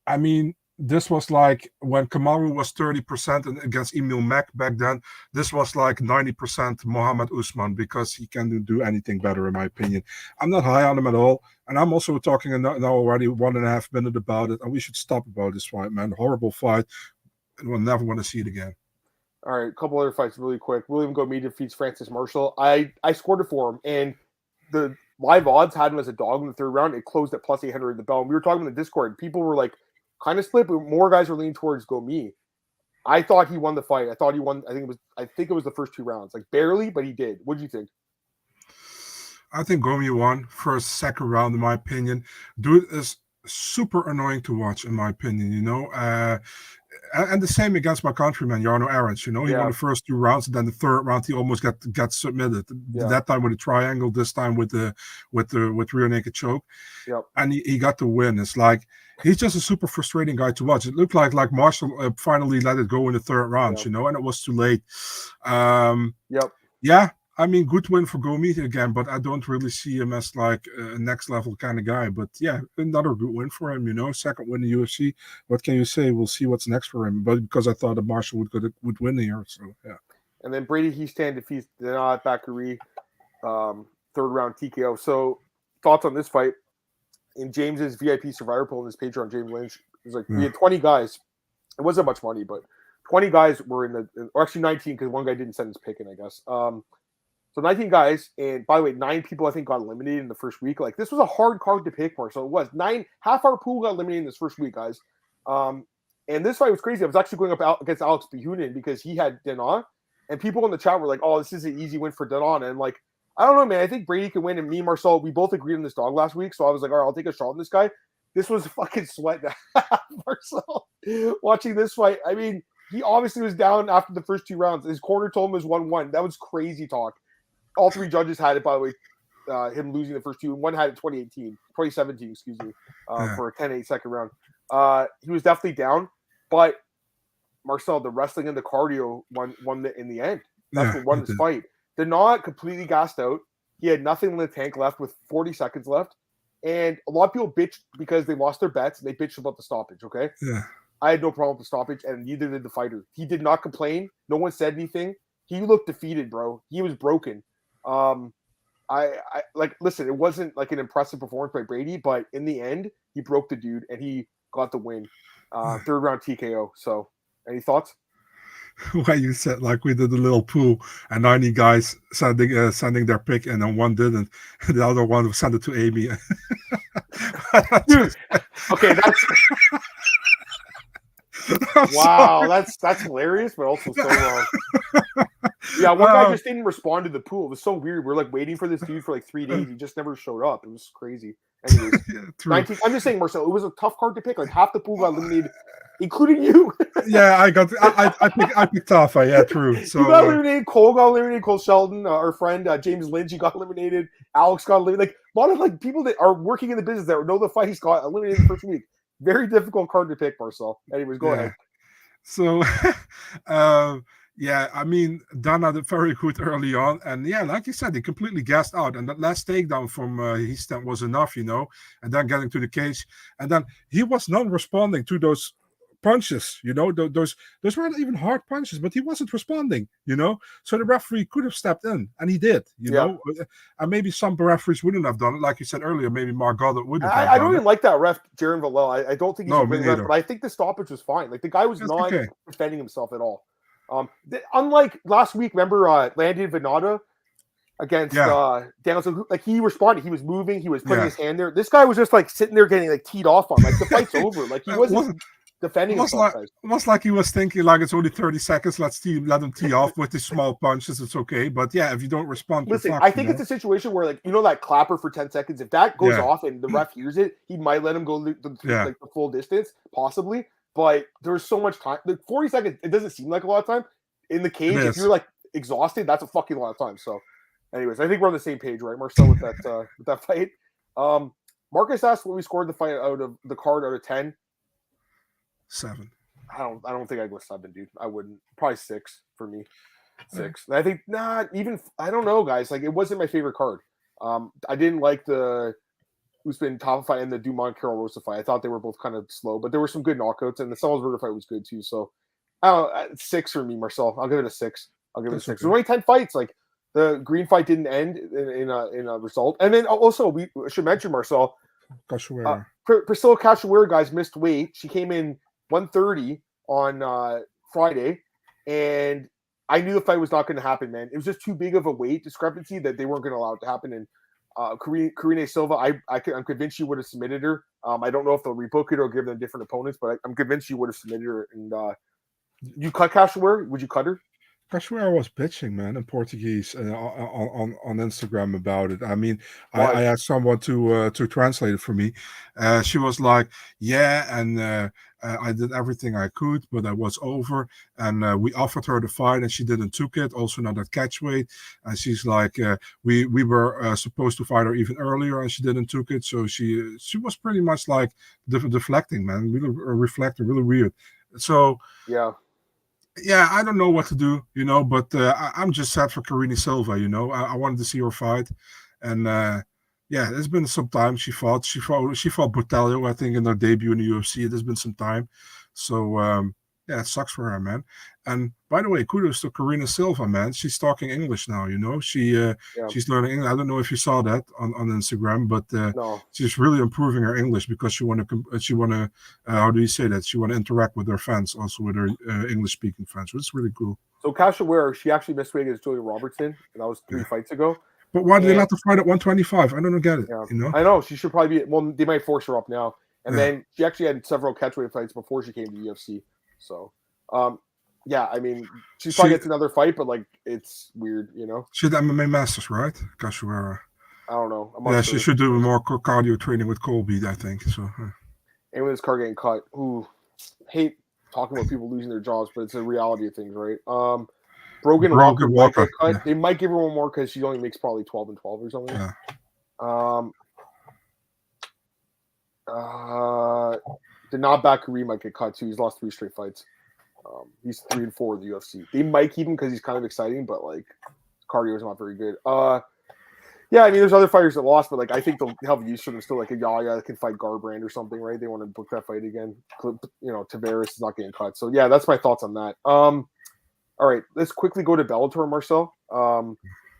I mean, this was like when Kamaru was 30% against Emil Mack back then. This was like 90% Muhammad Usman because he can do anything better, in my opinion. I'm not high on him at all. And I'm also talking now already 1.5 minutes about it. And we should stop about this fight, man. Horrible fight. And we'll never want to see it again. All right, a couple other fights really quick. William Gomez defeats Francis Marshall. I scored it for him. And the live odds had him as a dog in the third round. It closed at plus 800 at the bell. And we were talking in the Discord. People were like, kind of split, but more guys were leaning towards Gomez. I thought he won the fight. I thought he won. I think it was the first 2 rounds, like barely, but he did. What do you think? I think Gomez won first, second round, in my opinion. Dude is super annoying to watch, in my opinion. And the same against my countryman Jarno Arens. He won the first 2 rounds, and then the third round he almost got submitted. That time with a triangle, this time with rear naked choke. Yep. And he got the win. It's like he's just a super frustrating guy to watch. It looked like Marshall finally let it go in the third round, and it was too late. Yeah. I mean, good win for Gomez again, but I don't really see him as like a next level kind of guy. But yeah, another good win for him, second win in the UFC. What can you say? We'll see what's next for him. But because I thought that Marshall would win here, so yeah. And then Brady Heastan defeats Denat Bakary, third round TKO. So thoughts on this fight? In James's VIP survivor poll on his Patreon, James Lynch, it was like we had 20 guys. It wasn't much money, but 20 guys were in the, or actually 19 because one guy didn't send his pick in, I guess. So 19 guys, and by the way, 9 people I think got eliminated in the first week. Like this was a hard card to pick for. So it was half our pool got eliminated in this first week, guys. And this fight was crazy. I was actually going up against Alex Behunin because he had Denon, and people in the chat were like, "Oh, this is an easy win for Denon." And like, I don't know, man. I think Brady can win, and me and Marcel, we both agreed on this dog last week. So I was like, "All right, I'll take a shot on this guy." This was a fucking sweat, Marcel. Watching this fight, I mean, he obviously was down after the first 2 rounds. His corner told him it was 1-1. That was crazy talk. All 3 judges had it, by the way, him losing the first 2. One had it 2017, excuse me, for a 10-8 second round. He was definitely down, but Marcel, the wrestling and the cardio won in the end. That's what won this fight. Denon completely gassed out. He had nothing in the tank left with 40 seconds left. And a lot of people bitched because they lost their bets and they bitched about the stoppage, okay? Yeah. I had no problem with the stoppage, and neither did the fighter. He did not complain. No one said anything. He looked defeated, bro. He was broken. I like, listen, it wasn't like an impressive performance by Brady, but in the end, he broke the dude and he got the win. 3rd round TKO. So, any thoughts? Why you said like we did a little pool and 90 guys sending their pick and then one didn't, and the other one sent it to Amy. Dude, okay, wow, that's hilarious, but also so wrong. Yeah, one guy just didn't respond to the pool. It was so weird. We're like waiting for this dude for like 3 days. He just never showed up. It was crazy. Anyways, 19, I'm just saying, Marcel, it was a tough card to pick. Like half the pool got eliminated, including you. Yeah, I picked Tafa. Yeah, true. So you got eliminated. Cole got eliminated. Cole Sheldon, our friend James Lynch, he got eliminated. Alex got eliminated. Like a lot of like people that are working in the business that know the fights got eliminated the first week. Very difficult card to pick, Marcel. Anyways, go ahead. So, yeah, I mean, Dana did very good early on. And yeah, like you said, he completely gassed out. And that last takedown from his stand was enough, you know, and then getting to the cage. And then he was not responding to those punches, you know, those weren't even hard punches, but he wasn't responding, you know. So the referee could have stepped in, and he did, you know. And maybe some referees wouldn't have done it, like you said earlier. Maybe Mark Goddard wouldn't. I don't even like that ref, Jaron Vallel. I don't think he's a good ref, but I think the stoppage was fine. Like the guy was not defending himself at all. Unlike last week, remember Landon Venata against Danielson, like he responded, he was moving, he was putting his hand there. This guy was just like sitting there getting like teed off on, like the fight's over. Like he wasn't defending himself. Almost like he was thinking like it's only 30 seconds, let him tee off with his small punches, it's okay. But yeah, if you don't respond, listen, I think it's a situation where, like, you know, that clapper for 10 seconds, if that goes off and the ref hears it, he might let him go like the full distance, possibly. But there's so much time. Like 40 seconds, it doesn't seem like a lot of time. In the cage, if you're like exhausted, that's a fucking lot of time. So, anyways, I think we're on the same page, right, Marcel, with that fight. Marcus asked what we scored the fight out of the card out of 10. 7. I don't think I'd go 7, dude. I wouldn't. Probably 6 for me. 6. I think I don't know, guys. Like, it wasn't my favorite card. I didn't like the Usman Tafa fight and the Dumont Carol Rosa fight. I thought they were both kind of slow, but there were some good knockouts, and the Salisbury fight was good too. So, 6 for me, Marcel. I'll give it a 6. There's only 10 fights. Like, the Green fight didn't end in a result. And then also we should mention, Marcel, Priscilla Cachoeira, guys, missed weight. She came in 130 on Friday, and I knew the fight was not going to happen, man. It was just too big of a weight discrepancy that they weren't going to allow it to happen. And Karine Silva, I'm convinced she would have submitted her. I don't know if they'll rebook it or give them different opponents, but I'm convinced she would have submitted her. And you cut Cachoeira? Would you cut her? Cachoeira was bitching, man, in Portuguese on Instagram about it. I mean, I asked someone to translate it for me. She was like, and I did everything I could, but I was over. And we offered her the fight, and she didn't took it. Also not at catch weight. And she's like, we were supposed to fight her even earlier, and she didn't took it. So she was pretty much like deflecting, man, really reflecting, really weird. So yeah, I don't know what to do, you know, but I'm just sad for Karine Silva, you know. I wanted to see her fight, and it's been some time. She fought Botelho, I think, in her debut in the UFC. There's been some time, so Yeah, it sucks for her, man. And by the way, kudos to Karina Silva, man. She's talking English now. Yeah. She's learning English. I don't know if you saw that on Instagram, but No. she's really improving her English because she want to how do you say that? She want to interact with her fans, also with her English speaking fans, which is really cool. So Kasha Ware, she actually missed weight against Julia Robertson, and that was 3 fights ago. But why did they let her fight at 125? I don't get it. Yeah. You know, I know she should probably be. Well, they might force her up now. And then she actually had several catchweight fights before she came to the UFC. So, yeah, I mean, she probably gets another fight, but like, it's weird, you know. She's MMA Masters, right? Cachoeira. I don't know. Yeah, she should do more cardio training with Colby, I think. So, and with his car getting cut, hate talking about people losing their jobs, but it's a reality of things, right? Brogan Walker might get cut. Yeah. They might give her one more because she only makes probably 12 and 12 or something. Yeah. The not back Kareem might get cut too. He's lost 3 straight fights. He's 3-4 in the UFC. They might keep him because he's kind of exciting, but like cardio is not very good. Yeah, I mean, there's other fighters that lost, but like I think they'll have use for them still, like a Yaya that can fight Garbrandt or something, right? They want to book that fight again. You know, Tavares is not getting cut. So yeah, that's my thoughts on that. All right, let's quickly go to Bellator, Marcel.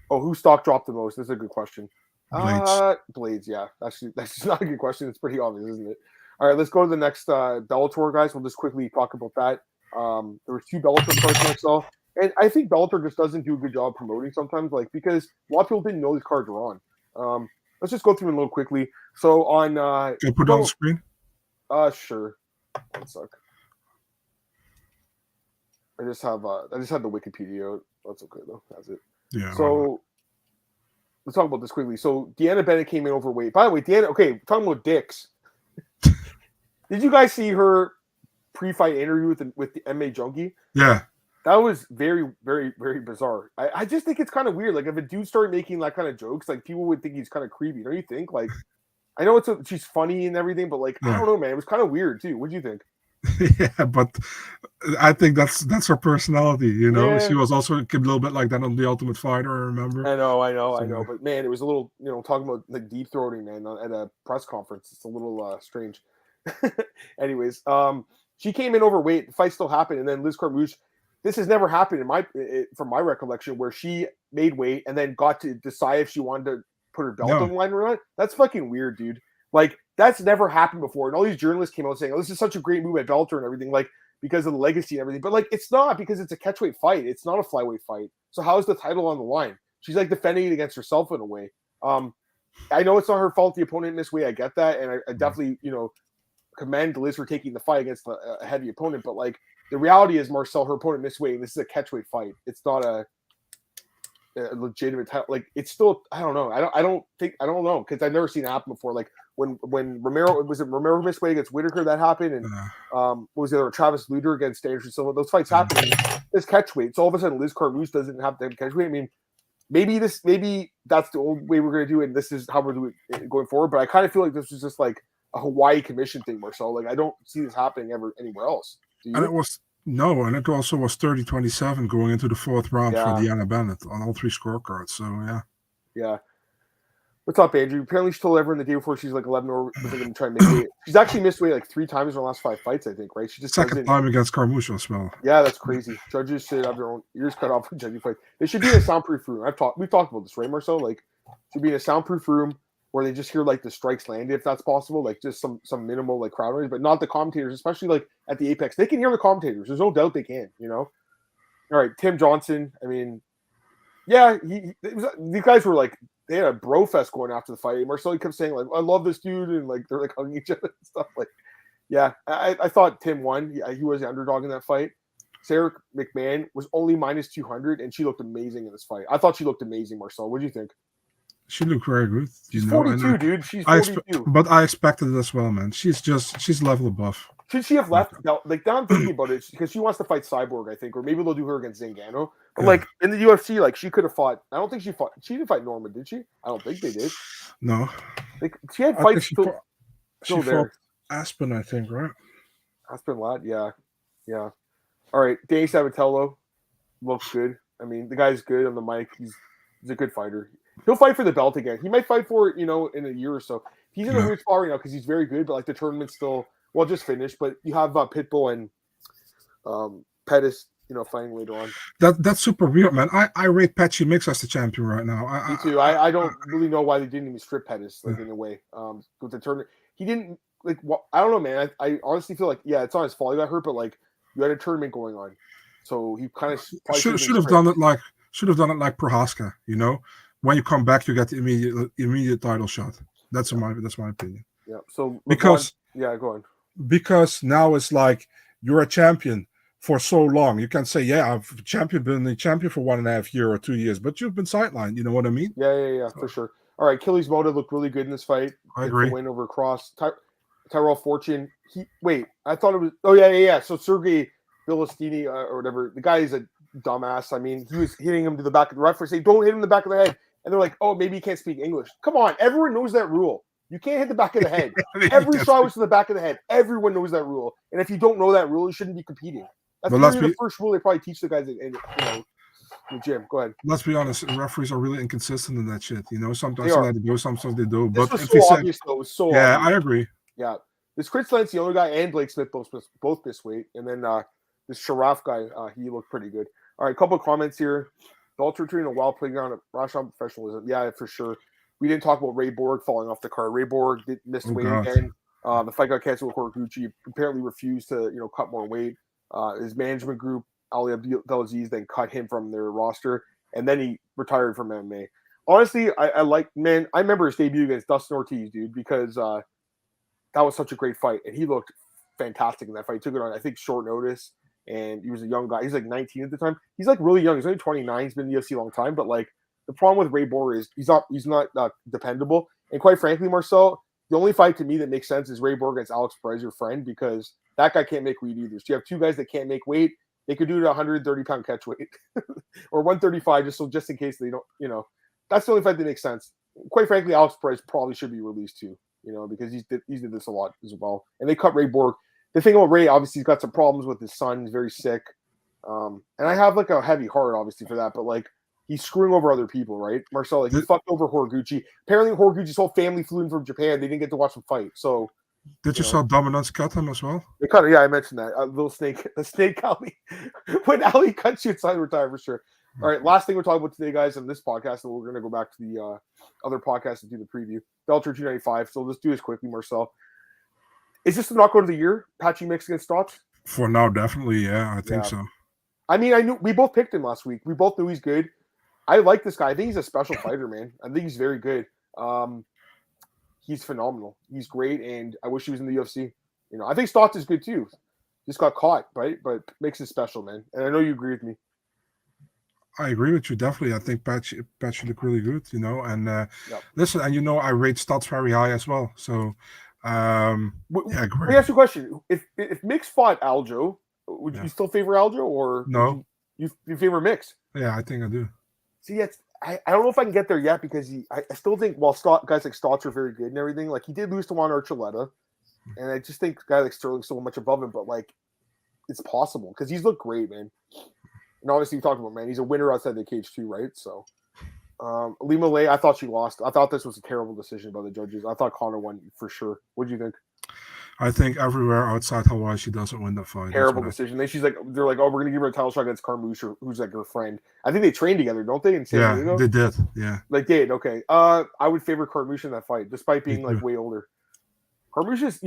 Who stock dropped the most? This is a good question. Blaydes, yeah. Actually, that's not a good question. It's pretty obvious, isn't it? All right, let's go to the next Bellator, guys. We'll just quickly talk about that. There were 2 Bellator cards I saw, and I think Bellator just doesn't do a good job promoting sometimes, like because a lot of people didn't know these cards were on. Let's just go through them a little quickly. So on, can you put it on the screen? Sure. One sec. I just have the Wikipedia. That's okay though. That's it. Yeah. So let's talk about this quickly. So Deanna Bennett came in overweight. By the way, Deanna. Okay, talking about dicks. Did you guys see her pre-fight interview with the MMA Junkie? Yeah. That was very, very, very bizarre. I just think it's kind of weird. Like if a dude started making that kind of jokes, like people would think he's kind of creepy. Don't you think? Like, I know she's funny and everything, but like I don't know, man. It was kind of weird too. What do you think? Yeah, but I think that's her personality. You know, she was also a little bit like that on The Ultimate Fighter. I remember. I know. But man, it was a little, talking about like deep throating, man, at a press conference. It's a little strange. Anyways, she came in overweight. The fight still happened, and then Liz Carmouche. This has never happened from my recollection, where she made weight and then got to decide if she wanted to put her belt on the line or not. That's fucking weird, dude. Like that's never happened before. And all these journalists came out saying, "Oh, this is such a great move at Bellator and everything," like because of the legacy and everything. But like, it's not, because it's a catchweight fight. It's not a flyweight fight. So how is the title on the line? She's like defending it against herself in a way. I know it's not her fault the opponent missed weight. I get that, and I definitely commend Liz for taking the fight against a heavy opponent. But like the reality is, Marcel, her opponent missed weight, and this is a catchweight fight. It's not a legitimate title. Like it's still, I don't know. I don't know, because I've never seen it happen before. Like when Romero missed weight against Whitaker, that happened, and what was the other, Travis Luter against Anderson Silva. Those fights happen. This catchweight. So all of a sudden, Liz Carmouche doesn't have to have catchweight. I mean, maybe that's the old way we're going to do it, and this is how we're doing it going forward. But I kind of feel like this was just like a Hawaii Commission thing, Marcel. Like I don't see this happening ever anywhere else. Do you? And it also was 30-27 going into the 4th round for Deanna Bennett on all 3 scorecards. So yeah. What's up, Andrew? Apparently, she told everyone the day before she's like 11 or was going to try and make weight. She's actually missed weight like 3 times in the last 5 fights, I think. Right? She just second time against Carmouche as well. Yeah, that's crazy. Judges should have their own ears cut off for judging fights. They should be in a soundproof room. We've talked about this, right, Marcel? Like, should be in a soundproof room where they just hear like the strikes landed, if that's possible, like just some minimal like crowd noise, but not the commentators, especially like at the Apex. They can hear the commentators. There's no doubt they can. All right, Tim Johnson. I mean, yeah, these guys were like, they had a bro fest going after the fight. Marcel kept saying like, "I love this dude," and like they're like hugging each other and stuff. Like, yeah, I thought Tim won. He was the underdog in that fight. Sarah McMahon was only minus 200, and she looked amazing in this fight. I thought she looked amazing, Marcel. What do you think? She looked very good. She's 42, dude. She's 42. But I expected it as well, man. She's level above. Should she have left? Like, now I'm thinking about it, because she wants to fight Cyborg, I think, or maybe they'll do her against Zingano. But like in the UFC, like she could have fought. I don't think she fought. She didn't fight Norman, did she? I don't think they did. No. Like she had fights she still there. Fought Aspen, I think, right? Aspen Ladd, yeah. All right, Danny Sabatello looks good. I mean, the guy's good on the mic. He's a good fighter. He'll fight for the belt again. He might fight for it, in a year or so. He's in a weird spot right now because he's very good, but like the tournament's still just finished. But you have Pitbull and Pettis, fighting later on. That's super weird, man. I rate Patchy Mix as the champion right now. Me too. I don't really know why they didn't even strip Pettis in a way. With the tournament, he didn't I don't know, man. I honestly feel like it's not his fault he got hurt, but you had a tournament going on, so he kind of should have done it like Prohaska. When you come back, you get the immediate title shot. That's my opinion. Yeah. So go on. Because now it's like you're a champion for so long. You can say, I've been the champion for 1.5 years or 2 years, but you've been sidelined. You know what I mean? Yeah, for sure. All right, Achilles Moda looked really good in this fight. I agree. Win over Cross. Tyrell Fortune. I thought it was. Oh yeah. So Sergei Billastini or whatever. The guy is a dumbass. I mean, he was hitting him to the back of the referee saying, "Don't hit him in the back of the head." And they're like, "Oh, maybe he can't speak English." Come on, everyone knows that rule. You can't hit the back of the head. Every shot was to the back of the head. Everyone knows that rule. And if you don't know that rule, you shouldn't be competing. That's the first rule they probably teach the guys in the gym. Go ahead. Let's be honest. Referees are really inconsistent in that shit. Sometimes they let it go, sometimes they do. This but was if so obvious, though. It was so obvious. I agree. Yeah. This Chris Lance, the other guy, and Blake Smith both missed weight. And then this Sharaf guy, he looked pretty good. All right, a couple of comments here. Bellator treating a wild playground at Rashomon professionalism. Yeah, for sure. We didn't talk about Ray Borg falling off the card. Ray Borg missed weight again. The fight got canceled with Horiguchi. Apparently refused to, cut more weight. His management group, Ali Abdelaziz, then cut him from their roster, and then he retired from MMA. Honestly, I remember his debut against Dustin Ortiz, dude, because that was such a great fight, and he looked fantastic in that fight. He took it on, I think, short notice, and he was a young guy. He's like 19 at the time. He's like really young. He's only 29. He's been in the UFC a long time, but the problem with Ray Borg is he's not dependable. And quite frankly, Marcel, the only fight to me that makes sense is Ray Borg against Alex Perez, your friend, because that guy can't make weight either. So you have two guys that can't make weight. They could do it at 130-pound catch weight or 135, just in case they don't. That's the only fight that makes sense. Quite frankly, Alex Perez probably should be released too, because he's did this a lot as well. And they cut Ray Borg. The thing about Ray, obviously, he's got some problems with his son. He's very sick. And I have a heavy heart, obviously, for that. But he's screwing over other people, right? Marcel, he fucked over Horiguchi. Apparently, Horiguchi's whole family flew in from Japan. They didn't get to watch him fight. So, did you saw Dominance cut him as well? They cut it. Yeah, I mentioned that. The snake Ali. When Ali cuts you, it's time to retire for sure. All right, last thing we're talking about today, guys, on this podcast, and we're going to go back to the other podcast and do the preview. Bellator 295. So let's do this quickly, Marcel. Is this the knockout of the year? Patchy Mix against Stotts? For now, definitely. Yeah, I think so. I mean, I knew we both picked him last week. We both knew he's good. I like this guy. I think he's a special fighter, man. I think he's very good. He's phenomenal. He's great, and I wish he was in the UFC. I think Stotts is good too. Just got caught, right? But makes it special, man. And I know you agree with me. I agree with you, definitely. I think Patchy looked really good, And listen, and I rate Stotts very high as well. So, great. Let me ask you a question. If Mix fought Aljo, would you still favor Aljo, or no? You favor Mix? Yeah, I think I do. See, I don't know if I can get there yet because I still think guys like Stotts are very good and everything. He did lose to Juan Archuleta, and I just think a guy like Sterling's so much above him. But it's possible because he's looked great, man. And obviously, you talked about, man, he's a winner outside the cage too, right? So, Lima Lay, I thought she lost. I thought this was a terrible decision by the judges. I thought Connor won for sure. What do you think? I think everywhere outside Hawaii, she doesn't win the fight. Terrible decision. Then they're like, oh, we're gonna give her a title shot against Carmouche, who's her friend. I think they trained together, don't they? In San Diego? They did. Yeah, they did. Okay. I would favor Carmouche in that fight, despite being way older. Carmouche is,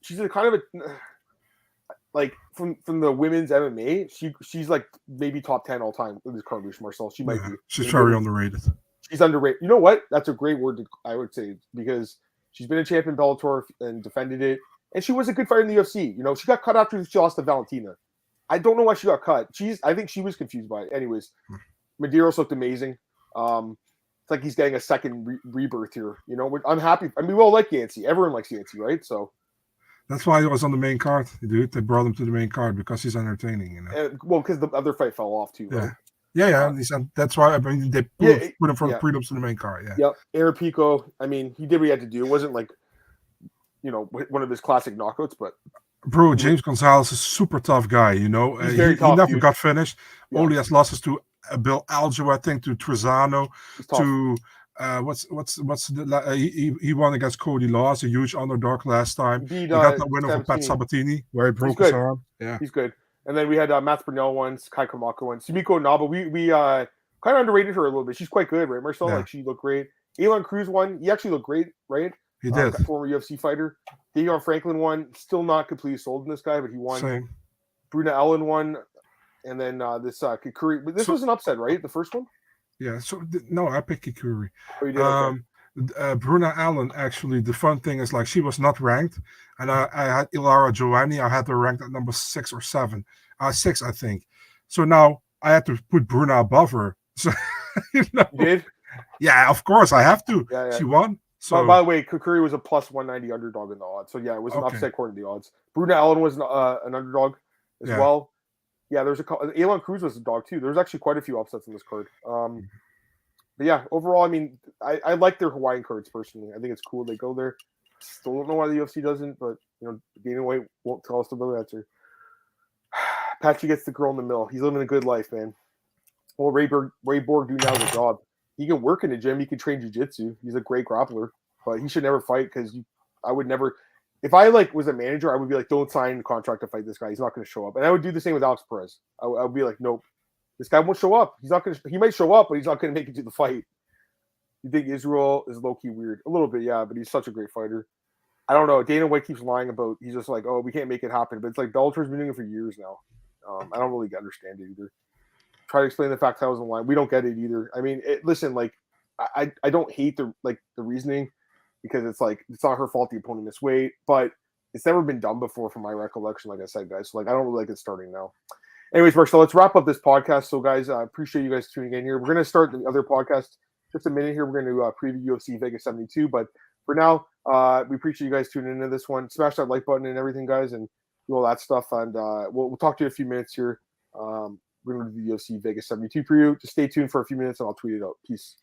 she's a kind of a from the women's MMA. She's maybe top 10 all time with this Carmouche, Marcel. She might be. She's very underrated. She's underrated. You know what? That's a great word I would say, because she's been a champion Bellator and defended it. And she was a good fighter in the UFC. She got cut after she lost to Valentina. I don't know why she got cut. I think she was confused by it. Anyways, Medeiros looked amazing. It's like he's getting a second rebirth here. I'm happy. I mean, we all like Yancey. Everyone likes Yancey, right? So that's why he was on the main card, dude. They brought him to the main card because he's entertaining. Because the other fight fell off too, right? Yeah. That's why they put him from the prelims to the main card. Yeah. Yep. Aaron Pico, I mean, he did what he had to do. It wasn't one of his classic knockouts, but bro, James Gonzalez is a super tough guy. He's very tough, he never got finished. Yeah. Only has losses to Bill Aljo, I think, to Trezano, to he won against Cody Laws, a huge underdog last time. He beat He got that win over Pat Sabatini. Sabatini, where he broke He's his good. arm. Yeah, He's good. And then we had Mats Burnell once, Kai Kamaka once, Sumiko Naba. We kind of underrated her a little bit. She's quite good, right, Marcel? Yeah. Like she looked great. Elon Cruz won. He actually looked great, right? he did. Former UFC fighter. Deion Franklin won. Still not completely sold in this guy, but he won. Same. Bruna Ellen won. And then this Kikuri. This was an upset, right? The first one? Yeah. So no, I picked Kikuri. Oh, you did? Okay. Bruna Allen, actually, the fun thing is like she was not ranked, and I had Ilara Joanny. I had her ranked at number 6 or 7, 6, I think. So now I had to put Bruna above her. So You did? Yeah, of course I have to. Yeah. She won. So by the way, Kukuri was a plus 190 underdog in the odds. So yeah, it was an upset according to the odds. Bruna Allen was an underdog as well. Yeah, there's Elon Cruz was a dog too. There's actually quite a few upsets in this card. But yeah, overall, I mean, I like their Hawaiian cards personally. I think it's cool they go there. Still don't know why the UFC doesn't, but Dana White won't tell us the real answer. Patchy gets the girl in the mill. He's living a good life, man. Well, Ray Borg do now the job. He can work in the gym. He can train jiu-jitsu. He's a great grappler, but he should never fight because I would never. If I was a manager, I would be like, don't sign a contract to fight this guy. He's not going to show up. And I would do the same with Alex Perez. I would be like, nope. This guy won't show up. He's not going to. He might show up, but he's not going to make it to the fight. You think Israel is low key weird? A little bit, yeah. But he's such a great fighter. I don't know. Dana White keeps lying about. He's just like, oh, we can't make it happen. But it's like Bellator's been doing it for years now. I don't really understand it either. Try to explain the fact I was in line. We don't get it either. I mean, listen, I don't hate the reasoning because it's like it's not her fault the opponent missed weight, but it's never been done before from my recollection. Like I said, guys, so I don't really like it starting now. Anyways, Marcel, let's wrap up this podcast. So, guys, I appreciate you guys tuning in here. We're going to start the other podcast just a minute here. We're going to preview UFC Vegas 72. But for now, we appreciate you guys tuning into this one. Smash that like button and everything, guys, and do all that stuff. And we'll talk to you in a few minutes here. We're going to do the UFC Vegas 72 preview. Just stay tuned for a few minutes, and I'll tweet it out. Peace.